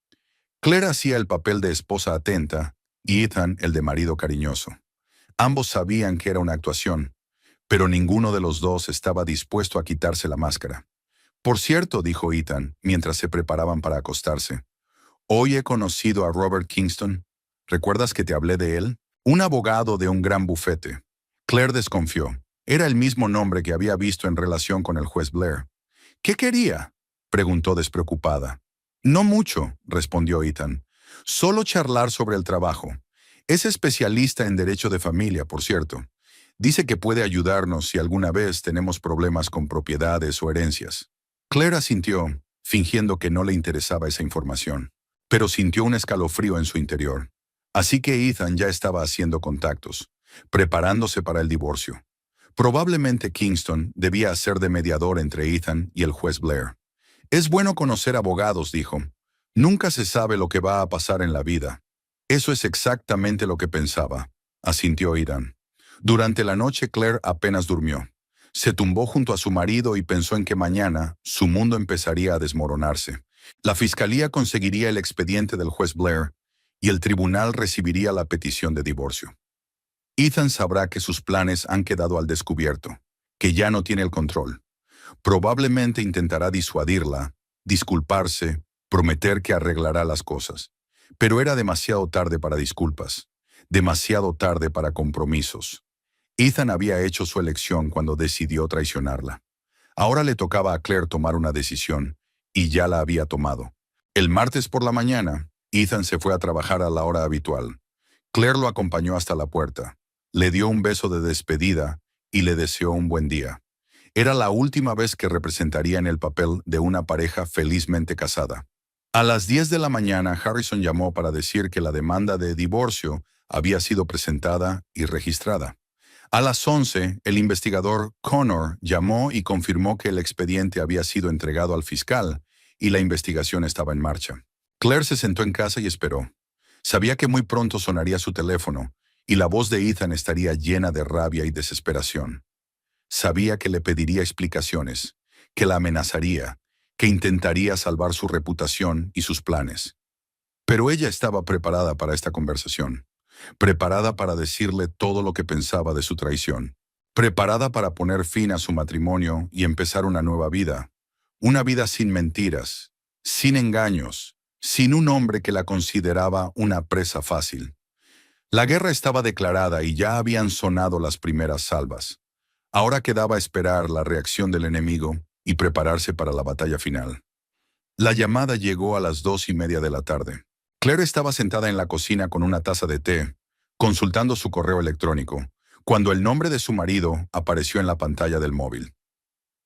Claire hacía el papel de esposa atenta y Ethan el de marido cariñoso. Ambos sabían que era una actuación, pero ninguno de los dos estaba dispuesto a quitarse la máscara. «Por cierto», dijo Ethan, mientras se preparaban para acostarse, «hoy he conocido a Robert Kingston. ¿Recuerdas que te hablé de él? Un abogado de un gran bufete». Claire desconfió. Era el mismo nombre que había visto en relación con el juez Blair. «¿Qué quería?», preguntó despreocupada. «No mucho», respondió Ethan. «Solo charlar sobre el trabajo. Es especialista en derecho de familia, por cierto. Dice que puede ayudarnos si alguna vez tenemos problemas con propiedades o herencias». Claire asintió, fingiendo que no le interesaba esa información, pero sintió un escalofrío en su interior. Así que Ethan ya estaba haciendo contactos, preparándose para el divorcio. Probablemente Kingston debía hacer de mediador entre Ethan y el juez Blair. «Es bueno conocer abogados», dijo. «Nunca se sabe lo que va a pasar en la vida». «Eso es exactamente lo que pensaba», asintió Ethan. Durante la noche Claire apenas durmió. Se tumbó junto a su marido y pensó en que mañana su mundo empezaría a desmoronarse. La fiscalía conseguiría el expediente del juez Blair y el tribunal recibiría la petición de divorcio. Ethan sabrá que sus planes han quedado al descubierto, que ya no tiene el control. Probablemente intentará disuadirla, disculparse, prometer que arreglará las cosas. Pero era demasiado tarde para disculpas, demasiado tarde para compromisos. Ethan había hecho su elección cuando decidió traicionarla. Ahora le tocaba a Claire tomar una decisión, y ya la había tomado. El martes por la mañana, Ethan se fue a trabajar a la hora habitual. Claire lo acompañó hasta la puerta, le dio un beso de despedida y le deseó un buen día. Era la última vez que representaría en el papel de una pareja felizmente casada. A las 10 de la mañana, Harrison llamó para decir que la demanda de divorcio había sido presentada y registrada. A las 11, el investigador Connor llamó y confirmó que el expediente había sido entregado al fiscal y la investigación estaba en marcha. Claire se sentó en casa y esperó. Sabía que muy pronto sonaría su teléfono y la voz de Ethan estaría llena de rabia y desesperación. Sabía que le pediría explicaciones, que la amenazaría, que intentaría salvar su reputación y sus planes. Pero ella estaba preparada para esta conversación, preparada para decirle todo lo que pensaba de su traición, preparada para poner fin a su matrimonio y empezar una vida sin mentiras, sin engaños, sin un hombre que la consideraba una presa fácil. La guerra estaba declarada y ya habían sonado las primeras salvas. Ahora quedaba esperar la reacción del enemigo y prepararse para la batalla final. La llamada llegó a las 2:30 de la tarde. Claire estaba sentada en la cocina con una taza de té, consultando su correo electrónico, cuando el nombre de su marido apareció en la pantalla del móvil.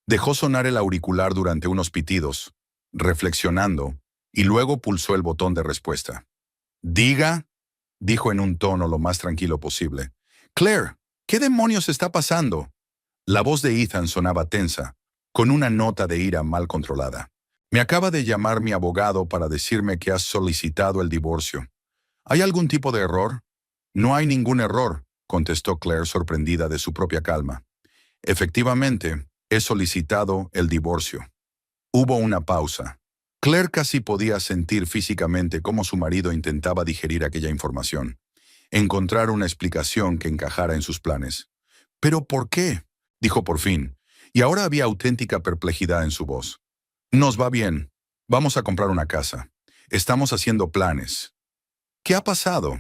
Dejó sonar el auricular durante unos pitidos, reflexionando, y luego pulsó el botón de respuesta. «Diga», dijo en un tono lo más tranquilo posible. «Claire, ¿qué demonios está pasando?» La voz de Ethan sonaba tensa, con una nota de ira mal controlada. «Me acaba de llamar mi abogado para decirme que has solicitado el divorcio. ¿Hay algún tipo de error?» «No hay ningún error», contestó Claire sorprendida de su propia calma. «Efectivamente, he solicitado el divorcio». Hubo una pausa. Claire casi podía sentir físicamente cómo su marido intentaba digerir aquella información, encontrar una explicación que encajara en sus planes. «¿Pero por qué?», dijo por fin, y ahora había auténtica perplejidad en su voz. «Nos va bien. Vamos a comprar una casa. Estamos haciendo planes». «¿Qué ha pasado?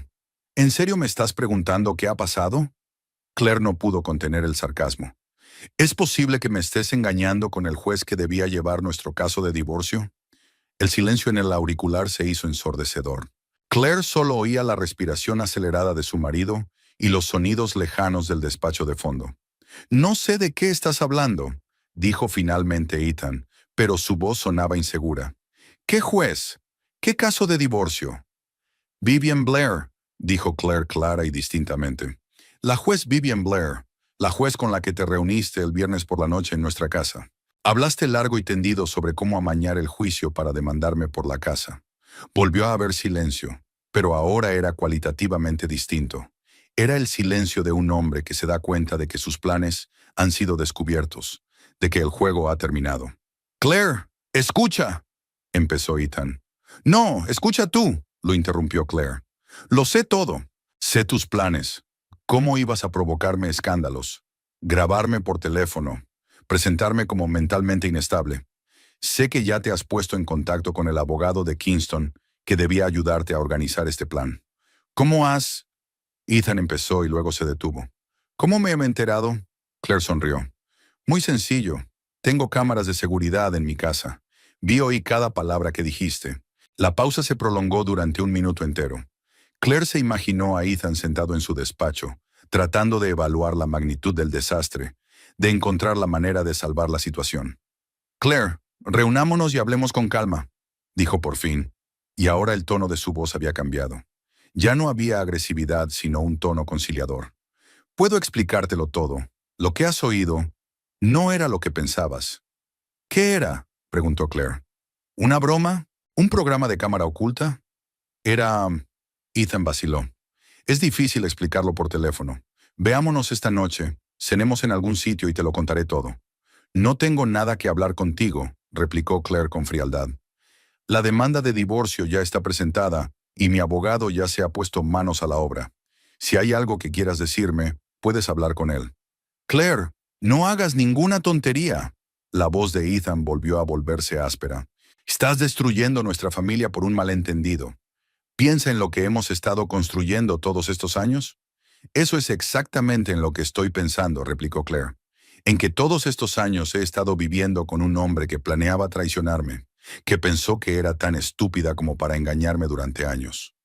¿En serio me estás preguntando qué ha pasado?» Claire no pudo contener el sarcasmo. «¿Es posible que me estés engañando con el juez que debía llevar nuestro caso de divorcio?» El silencio en el auricular se hizo ensordecedor. Claire solo oía la respiración acelerada de su marido y los sonidos lejanos del despacho de fondo. «No sé de qué estás hablando», dijo finalmente Ethan, pero su voz sonaba insegura. «¿Qué juez? ¿Qué caso de divorcio?» «Vivian Blair», dijo Claire clara y distintamente. «La juez Vivian Blair, la juez con la que te reuniste el viernes por la noche en nuestra casa. Hablaste largo y tendido sobre cómo amañar el juicio para demandarme por la casa». Volvió a haber silencio, pero ahora era cualitativamente distinto. Era el silencio de un hombre que se da cuenta de que sus planes han sido descubiertos, de que el juego ha terminado. «Claire, escucha», empezó Ethan. «No, escucha tú», lo interrumpió Claire. «Lo sé todo. Sé tus planes. Cómo ibas a provocarme escándalos, grabarme por teléfono, presentarme como mentalmente inestable. Sé que ya te has puesto en contacto con el abogado de Kingston que debía ayudarte a organizar este plan. ¿Cómo has...?» Ethan empezó y luego se detuvo. «¿Cómo me he enterado?» Claire sonrió. «Muy sencillo. Tengo cámaras de seguridad en mi casa. Vi y oí cada palabra que dijiste». La pausa se prolongó durante un minuto entero. Claire se imaginó a Ethan sentado en su despacho, tratando de evaluar la magnitud del desastre, de encontrar la manera de salvar la situación. «Claire, reunámonos y hablemos con calma», dijo por fin, y ahora el tono de su voz había cambiado. Ya no había agresividad, sino un tono conciliador. «Puedo explicártelo todo. Lo que has oído no era lo que pensabas». «¿Qué era?», preguntó Claire. «¿Una broma? ¿Un programa de cámara oculta?» «Era...» Ethan vaciló. «Es difícil explicarlo por teléfono. Veámonos esta noche, cenemos en algún sitio y te lo contaré todo». «No tengo nada que hablar contigo», replicó Claire con frialdad. «La demanda de divorcio ya está presentada y mi abogado ya se ha puesto manos a la obra. Si hay algo que quieras decirme, puedes hablar con él». «Claire, no hagas ninguna tontería». La voz de Ethan volvió a volverse áspera. «Estás destruyendo nuestra familia por un malentendido. Piensa en lo que hemos estado construyendo todos estos años». «Eso es exactamente en lo que estoy pensando», replicó Claire. «En que todos estos años he estado viviendo con un hombre que planeaba traicionarme, que pensó que era tan estúpida como para engañarme durante años».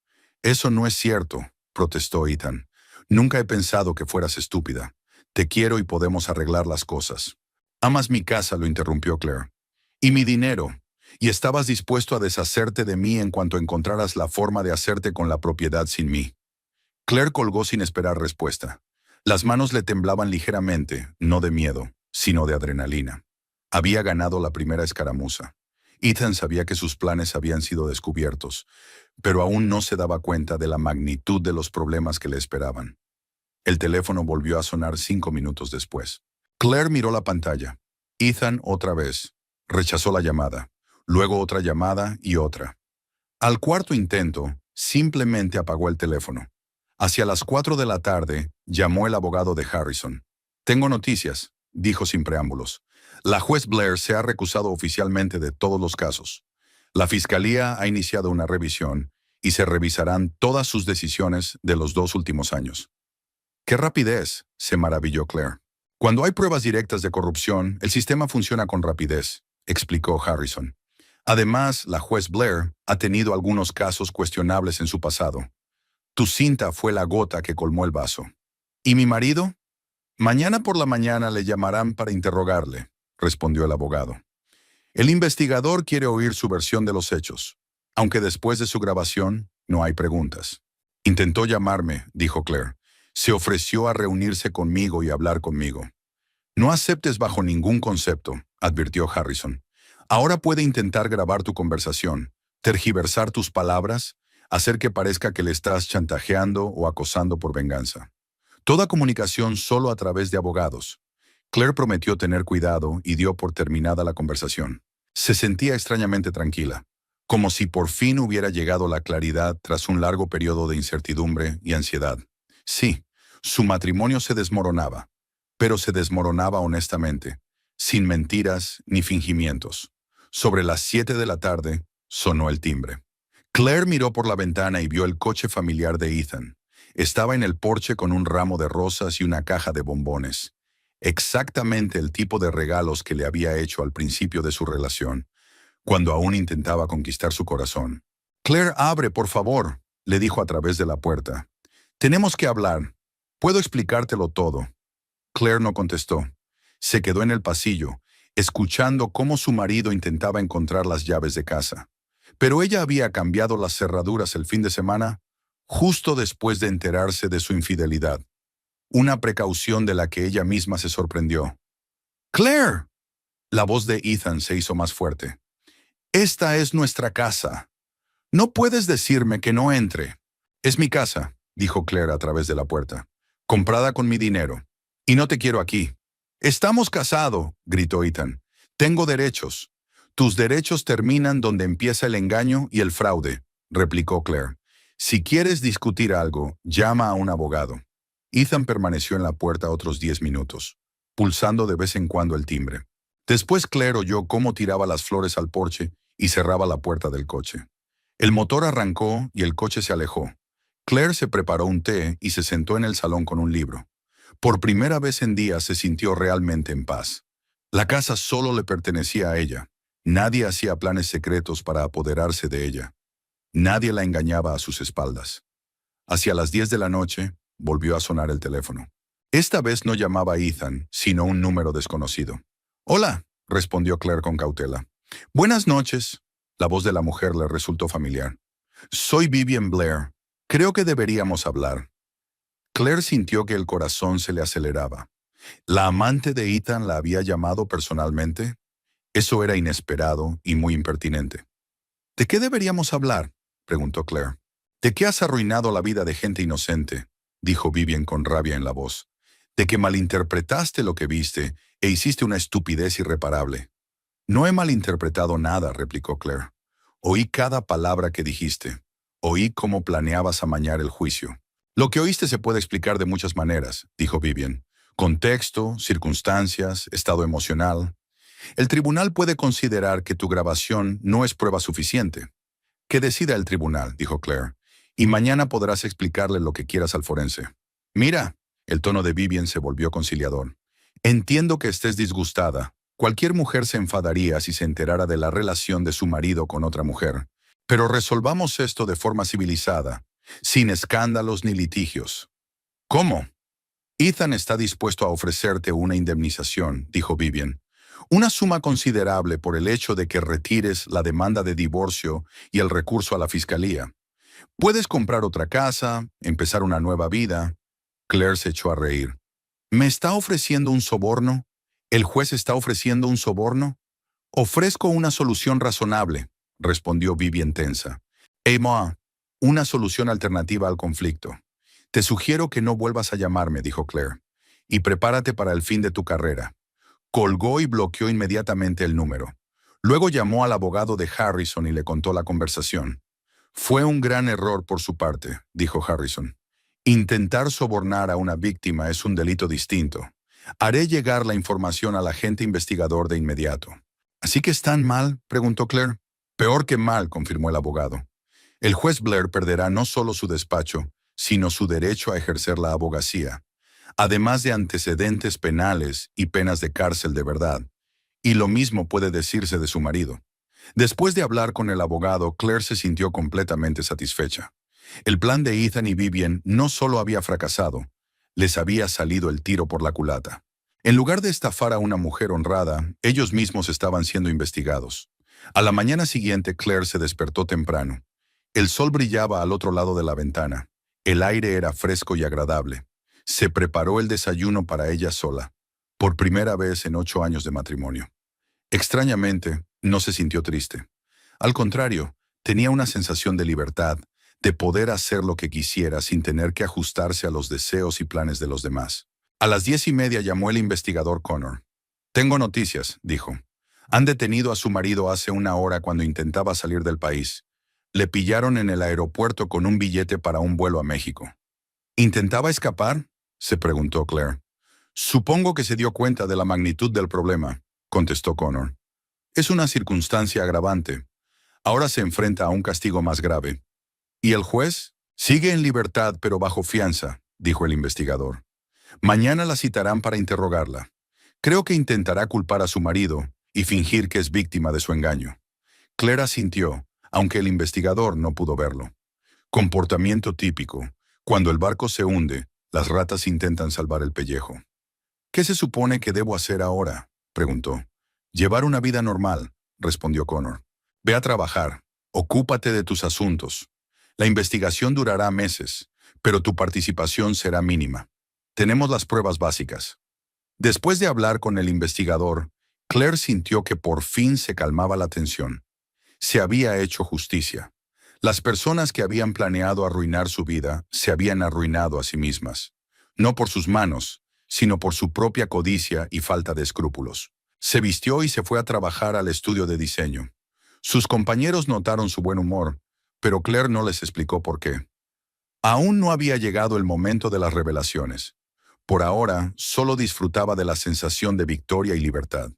«Eso no es cierto», protestó Ethan. «Nunca he pensado que fueras estúpida. Te quiero y podemos arreglar las cosas». «Amas mi casa», lo interrumpió Claire. «Y mi dinero. y estabas dispuesto a deshacerte de mí en cuanto encontraras la forma de hacerte con la propiedad sin mí. Claire colgó sin esperar respuesta. Las manos le temblaban ligeramente, no de miedo, sino de adrenalina. Había ganado la primera escaramuza. Ethan sabía que sus planes habían sido descubiertos, pero aún no se daba cuenta de la magnitud de los problemas que le esperaban. El teléfono volvió a sonar 5 minutos después. Claire miró la pantalla. Ethan otra vez. Rechazó la llamada. Luego otra llamada y otra. Al cuarto intento, simplemente apagó el teléfono. Hacia las 4 de la tarde, llamó el abogado de Harrison. «Tengo noticias», dijo sin preámbulos. «La juez Blair se ha recusado oficialmente de todos los casos. La fiscalía ha iniciado una revisión y se revisarán todas sus decisiones de los 2 últimos años». «¡Qué rapidez!», se maravilló Claire. «Cuando hay pruebas directas de corrupción, el sistema funciona con rapidez», explicó Harrison. «Además, la juez Blair ha tenido algunos casos cuestionables en su pasado. Tu cinta fue la gota que colmó el vaso. ¿Y mi marido? Mañana por la mañana le llamarán para interrogarle», respondió el abogado. «El investigador quiere oír su versión de los hechos, aunque después de su grabación no hay preguntas». «Intentó llamarme», dijo Claire. «Se ofreció a reunirse conmigo y hablar conmigo». «No aceptes bajo ningún concepto», advirtió Harrison. «Ahora puede intentar grabar tu conversación, tergiversar tus palabras, hacer que parezca que le estás chantajeando o acosando por venganza. Toda comunicación solo a través de abogados». Claire prometió tener cuidado y dio por terminada la conversación. Se sentía extrañamente tranquila, como si por fin hubiera llegado la claridad tras un largo periodo de incertidumbre y ansiedad. Sí, su matrimonio se desmoronaba, pero se desmoronaba honestamente, sin mentiras ni fingimientos. Sobre las 7 de la tarde sonó el timbre. Claire miró por la ventana y vio el coche familiar de Ethan. Estaba en el porche con un ramo de rosas y una caja de bombones. Exactamente el tipo de regalos que le había hecho al principio de su relación, cuando aún intentaba conquistar su corazón. «Claire, abre, por favor», le dijo a través de la puerta. «Tenemos que hablar. Puedo explicártelo todo». Claire no contestó. Se quedó en el pasillo, escuchando cómo su marido intentaba encontrar las llaves de casa. Pero ella había cambiado las cerraduras el fin de semana, justo después de enterarse de su infidelidad. Una precaución de la que ella misma se sorprendió. «¡Claire!». La voz de Ethan se hizo más fuerte. «Esta es nuestra casa. No puedes decirme que no entre». «Es mi casa», dijo Claire a través de la puerta. «Comprada con mi dinero. Y no te quiero aquí». «Estamos casados», gritó Ethan. «Tengo derechos». «Tus derechos terminan donde empieza el engaño y el fraude», replicó Claire. «Si quieres discutir algo, llama a un abogado». Ethan permaneció en la puerta otros 10 minutos, pulsando de vez en cuando el timbre. Después Claire oyó cómo tiraba las flores al porche y cerraba la puerta del coche. El motor arrancó y el coche se alejó. Claire se preparó un té y se sentó en el salón con un libro. Por primera vez en días se sintió realmente en paz. La casa solo le pertenecía a ella. Nadie hacía planes secretos para apoderarse de ella. Nadie la engañaba a sus espaldas. Hacia las 10 de la noche, volvió a sonar el teléfono. Esta vez no llamaba Ethan, sino un número desconocido. «Hola», respondió Claire con cautela. «Buenas noches». La voz de la mujer le resultó familiar. «Soy Vivian Blair. Creo que deberíamos hablar». Claire sintió que el corazón se le aceleraba. ¿La amante de Ethan la había llamado personalmente? Eso era inesperado y muy impertinente. «¿De qué deberíamos hablar?», preguntó Claire. «¿De qué has arruinado la vida de gente inocente?», dijo Vivian con rabia en la voz. «De que malinterpretaste lo que viste e hiciste una estupidez irreparable». «No he malinterpretado nada», replicó Claire. «Oí cada palabra que dijiste. Oí cómo planeabas amañar el juicio». «Lo que oíste se puede explicar de muchas maneras», dijo Vivian. «Contexto, circunstancias, estado emocional. El tribunal puede considerar que tu grabación no es prueba suficiente». «Que decida el tribunal», dijo Claire. «Y mañana podrás explicarle lo que quieras al forense». «Mira», el tono de Vivian se volvió conciliador. «Entiendo que estés disgustada. Cualquier mujer se enfadaría si se enterara de la relación de su marido con otra mujer. Pero resolvamos esto de forma civilizada, sin escándalos ni litigios». «¿Cómo?». «Ethan está dispuesto a ofrecerte una indemnización», dijo Vivian. Una suma considerable por el hecho de que retires la demanda de divorcio y el recurso a la fiscalía. Puedes comprar otra casa, empezar una nueva vida. Claire se echó a reír. ¿Me está ofreciendo un soborno? ¿El juez está ofreciendo un soborno? Ofrezco una solución razonable, respondió Vivian tensa. Ma, una solución alternativa al conflicto. Te sugiero que no vuelvas a llamarme, dijo Claire, y prepárate para el fin de tu carrera. Colgó y bloqueó inmediatamente el número. Luego llamó al abogado de Harrison y le contó la conversación. Fue un gran error por su parte, dijo Harrison. Intentar sobornar a una víctima es un delito distinto. Haré llegar la información al agente investigador de inmediato. ¿Así que están mal?, preguntó Claire. Peor que mal, confirmó el abogado. El juez Blair perderá no solo su despacho, sino su derecho a ejercer la abogacía, además de antecedentes penales y penas de cárcel de verdad. Y lo mismo puede decirse de su marido. Después de hablar con el abogado, Claire se sintió completamente satisfecha. El plan de Ethan y Vivian no solo había fracasado, les había salido el tiro por la culata. En lugar de estafar a una mujer honrada, ellos mismos estaban siendo investigados. A la mañana siguiente, Claire se despertó temprano. El sol brillaba al otro lado de la ventana. El aire era fresco y agradable. Se preparó el desayuno para ella sola, por primera vez en 8 años de matrimonio. Extrañamente, no se sintió triste. Al contrario, tenía una sensación de libertad, de poder hacer lo que quisiera sin tener que ajustarse a los deseos y planes de los demás. A las 10:30 llamó el investigador Connor. Tengo noticias, dijo. Han detenido a su marido hace 1 hora cuando intentaba salir del país. Le pillaron en el aeropuerto con un billete para un vuelo a México. ¿Intentaba escapar?, se preguntó Claire. Supongo que se dio cuenta de la magnitud del problema, contestó Connor. Es una circunstancia agravante. Ahora se enfrenta a un castigo más grave. ¿Y el juez? Sigue en libertad pero bajo fianza, dijo el investigador. Mañana la citarán para interrogarla. Creo que intentará culpar a su marido y fingir que es víctima de su engaño. Claire asintió, aunque el investigador no pudo verlo. Comportamiento típico. Cuando el barco se hunde, las ratas intentan salvar el pellejo. ¿Qué se supone que debo hacer ahora?, preguntó. Llevar una vida normal, respondió Connor. Ve a trabajar. Ocúpate de tus asuntos. La investigación durará meses, pero tu participación será mínima. Tenemos las pruebas básicas. Después de hablar con el investigador, Claire sintió que por fin se calmaba la tensión. Se había hecho justicia. Las personas que habían planeado arruinar su vida se habían arruinado a sí mismas. No por sus manos, sino por su propia codicia y falta de escrúpulos. Se vistió y se fue a trabajar al estudio de diseño. Sus compañeros notaron su buen humor, pero Claire no les explicó por qué. Aún no había llegado el momento de las revelaciones. Por ahora, solo disfrutaba de la sensación de victoria y libertad.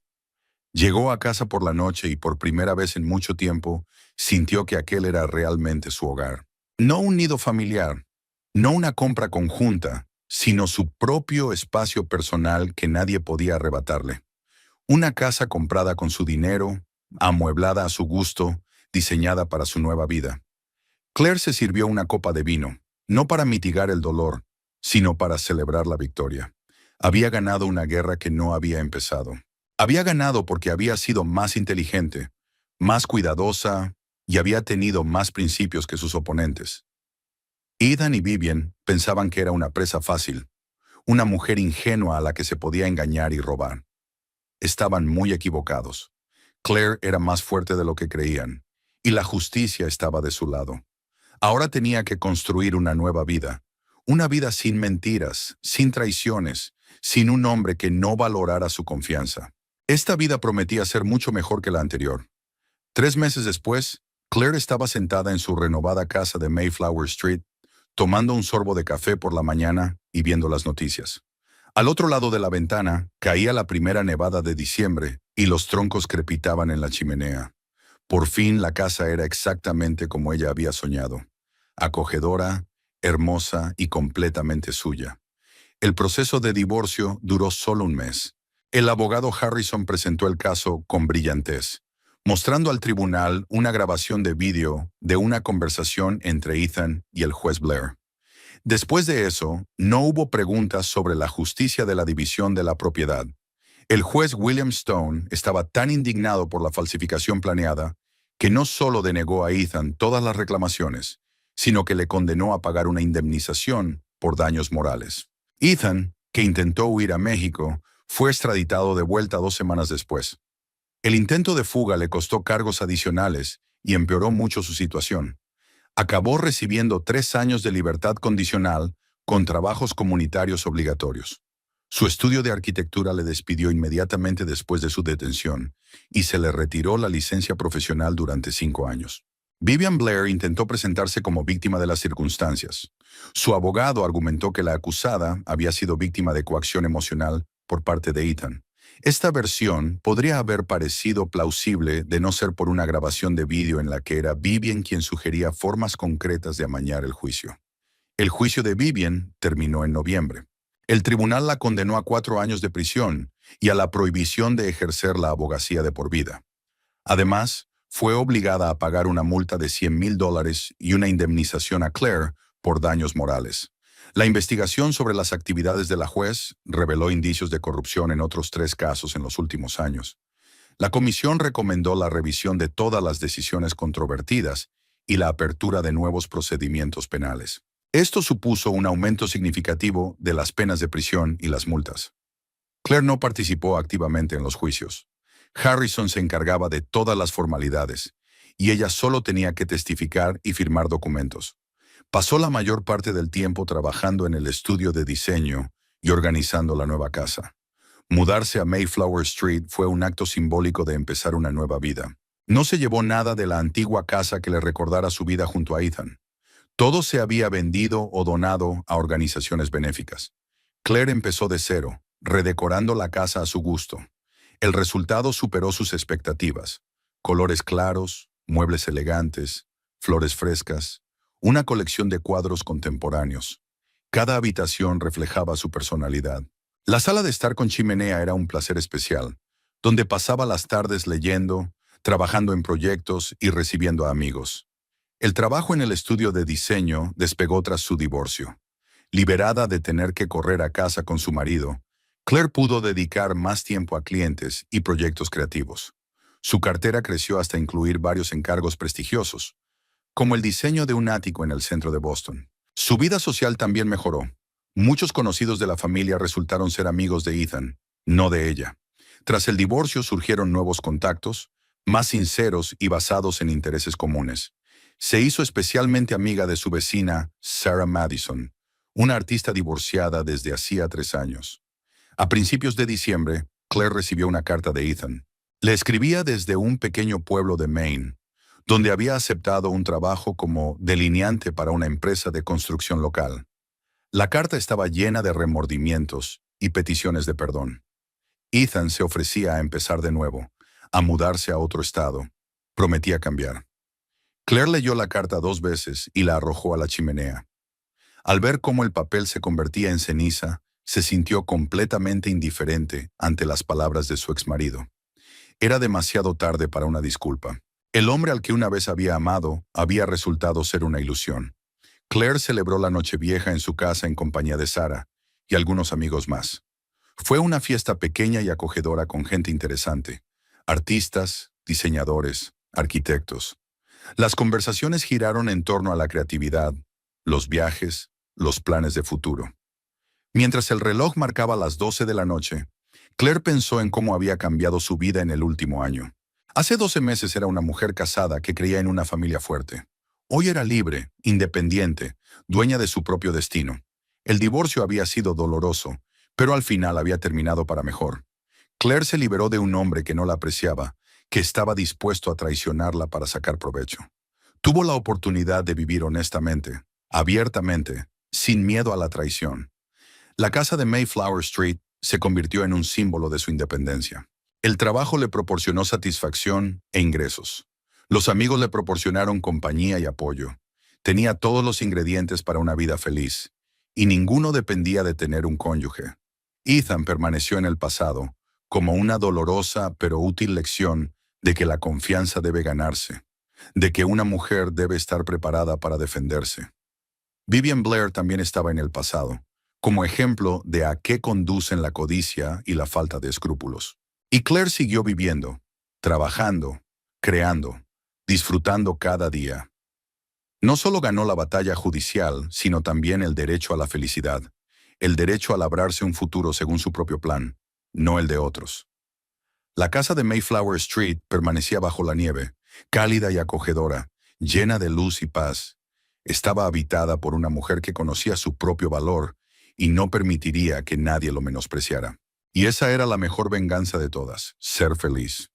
Llegó a casa por la noche y por primera vez en mucho tiempo sintió que aquel era realmente su hogar. No un nido familiar, no una compra conjunta, sino su propio espacio personal que nadie podía arrebatarle. Una casa comprada con su dinero, amueblada a su gusto, diseñada para su nueva vida. Claire se sirvió una copa de vino, no para mitigar el dolor, sino para celebrar la victoria. Había ganado una guerra que no había empezado. Había ganado porque había sido más inteligente, más cuidadosa y había tenido más principios que sus oponentes. Ethan y Vivian pensaban que era una presa fácil, una mujer ingenua a la que se podía engañar y robar. Estaban muy equivocados. Claire era más fuerte de lo que creían, y la justicia estaba de su lado. Ahora tenía que construir una vida sin mentiras, sin traiciones, sin un hombre que no valorara su confianza. Esta vida prometía ser mucho mejor que la anterior. 3 meses después, Claire estaba sentada en su renovada casa de Mayflower Street, tomando un sorbo de café por la mañana y viendo las noticias. Al otro lado de la ventana, caía la primera nevada de diciembre y los troncos crepitaban en la chimenea. Por fin la casa era exactamente como ella había soñado. Acogedora, hermosa y completamente suya. El proceso de divorcio duró solo un mes. El abogado Harrison presentó el caso con brillantez, mostrando al tribunal una grabación de vídeo de una conversación entre Ethan y el juez Blair. Después de eso, no hubo preguntas sobre la justicia de la división de la propiedad. El juez William Stone estaba tan indignado por la falsificación planeada que no solo denegó a Ethan todas las reclamaciones, sino que le condenó a pagar una indemnización por daños morales. Ethan, que intentó huir a México, fue extraditado de vuelta 2 semanas después. El intento de fuga le costó cargos adicionales y empeoró mucho su situación. Acabó recibiendo 3 años de libertad condicional con trabajos comunitarios obligatorios. Su estudio de arquitectura le despidió inmediatamente después de su detención y se le retiró la licencia profesional durante 5 años. Vivian Blair intentó presentarse como víctima de las circunstancias. Su abogado argumentó que la acusada había sido víctima de coacción emocional por parte de Ethan. Esta versión podría haber parecido plausible de no ser por una grabación de vídeo en la que era Vivian quien sugería formas concretas de amañar el juicio. El juicio de Vivian terminó en noviembre. El tribunal la condenó a 4 años de prisión y a la prohibición de ejercer la abogacía de por vida. Además, fue obligada a pagar una multa de $100,000 y una indemnización a Claire por daños morales. La investigación sobre las actividades de la juez reveló indicios de corrupción en otros 3 casos en los últimos años. La comisión recomendó la revisión de todas las decisiones controvertidas y la apertura de nuevos procedimientos penales. Esto supuso un aumento significativo de las penas de prisión y las multas. Claire no participó activamente en los juicios. Harrison se encargaba de todas las formalidades, y ella solo tenía que testificar y firmar documentos. Pasó la mayor parte del tiempo trabajando en el estudio de diseño y organizando la nueva casa. Mudarse a Mayflower Street fue un acto simbólico de empezar una nueva vida. No se llevó nada de la antigua casa que le recordara su vida junto a Ethan. Todo se había vendido o donado a organizaciones benéficas. Claire empezó de cero, redecorando la casa a su gusto. El resultado superó sus expectativas. Colores claros, muebles elegantes, flores frescas, una colección de cuadros contemporáneos. Cada habitación reflejaba su personalidad. La sala de estar con chimenea era un placer especial, donde pasaba las tardes leyendo, trabajando en proyectos y recibiendo a amigos. El trabajo en el estudio de diseño despegó tras su divorcio. Liberada de tener que correr a casa con su marido, Claire pudo dedicar más tiempo a clientes y proyectos creativos. Su cartera creció hasta incluir varios encargos prestigiosos, como el diseño de un ático en el centro de Boston. Su vida social también mejoró. Muchos conocidos de la familia resultaron ser amigos de Ethan, no de ella. Tras el divorcio surgieron nuevos contactos, más sinceros y basados en intereses comunes. Se hizo especialmente amiga de su vecina, Sarah Madison, una artista divorciada desde hacía 3 años. A principios de diciembre, Claire recibió una carta de Ethan. Le escribía desde un pequeño pueblo de Maine, donde había aceptado un trabajo como delineante para una empresa de construcción local. La carta estaba llena de remordimientos y peticiones de perdón. Ethan se ofrecía a empezar de nuevo, a mudarse a otro estado. Prometía cambiar. Claire leyó la carta 2 veces y la arrojó a la chimenea. Al ver cómo el papel se convertía en ceniza, se sintió completamente indiferente ante las palabras de su exmarido. Era demasiado tarde para una disculpa. El hombre al que una vez había amado había resultado ser una ilusión. Claire celebró la Nochevieja en su casa en compañía de Sarah y algunos amigos más. Fue una fiesta pequeña y acogedora con gente interesante, artistas, diseñadores, arquitectos. Las conversaciones giraron en torno a la creatividad, los viajes, los planes de futuro. Mientras el reloj marcaba las 12 de la noche, Claire pensó en cómo había cambiado su vida en el último año. Hace 12 meses era una mujer casada que creía en una familia fuerte. Hoy era libre, independiente, dueña de su propio destino. El divorcio había sido doloroso, pero al final había terminado para mejor. Claire se liberó de un hombre que no la apreciaba, que estaba dispuesto a traicionarla para sacar provecho. Tuvo la oportunidad de vivir honestamente, abiertamente, sin miedo a la traición. La casa de Mayflower Street se convirtió en un símbolo de su independencia. El trabajo le proporcionó satisfacción e ingresos. Los amigos le proporcionaron compañía y apoyo. Tenía todos los ingredientes para una vida feliz, y ninguno dependía de tener un cónyuge. Ethan permaneció en el pasado, como una dolorosa pero útil lección de que la confianza debe ganarse, de que una mujer debe estar preparada para defenderse. Vivian Blair también estaba en el pasado, como ejemplo de a qué conducen la codicia y la falta de escrúpulos. Y Claire siguió viviendo, trabajando, creando, disfrutando cada día. No solo ganó la batalla judicial, sino también el derecho a la felicidad, el derecho a labrarse un futuro según su propio plan, no el de otros. La casa de Mayflower Street permanecía bajo la nieve, cálida y acogedora, llena de luz y paz. Estaba habitada por una mujer que conocía su propio valor y no permitiría que nadie lo menospreciara. Y esa era la mejor venganza de todas, ser feliz.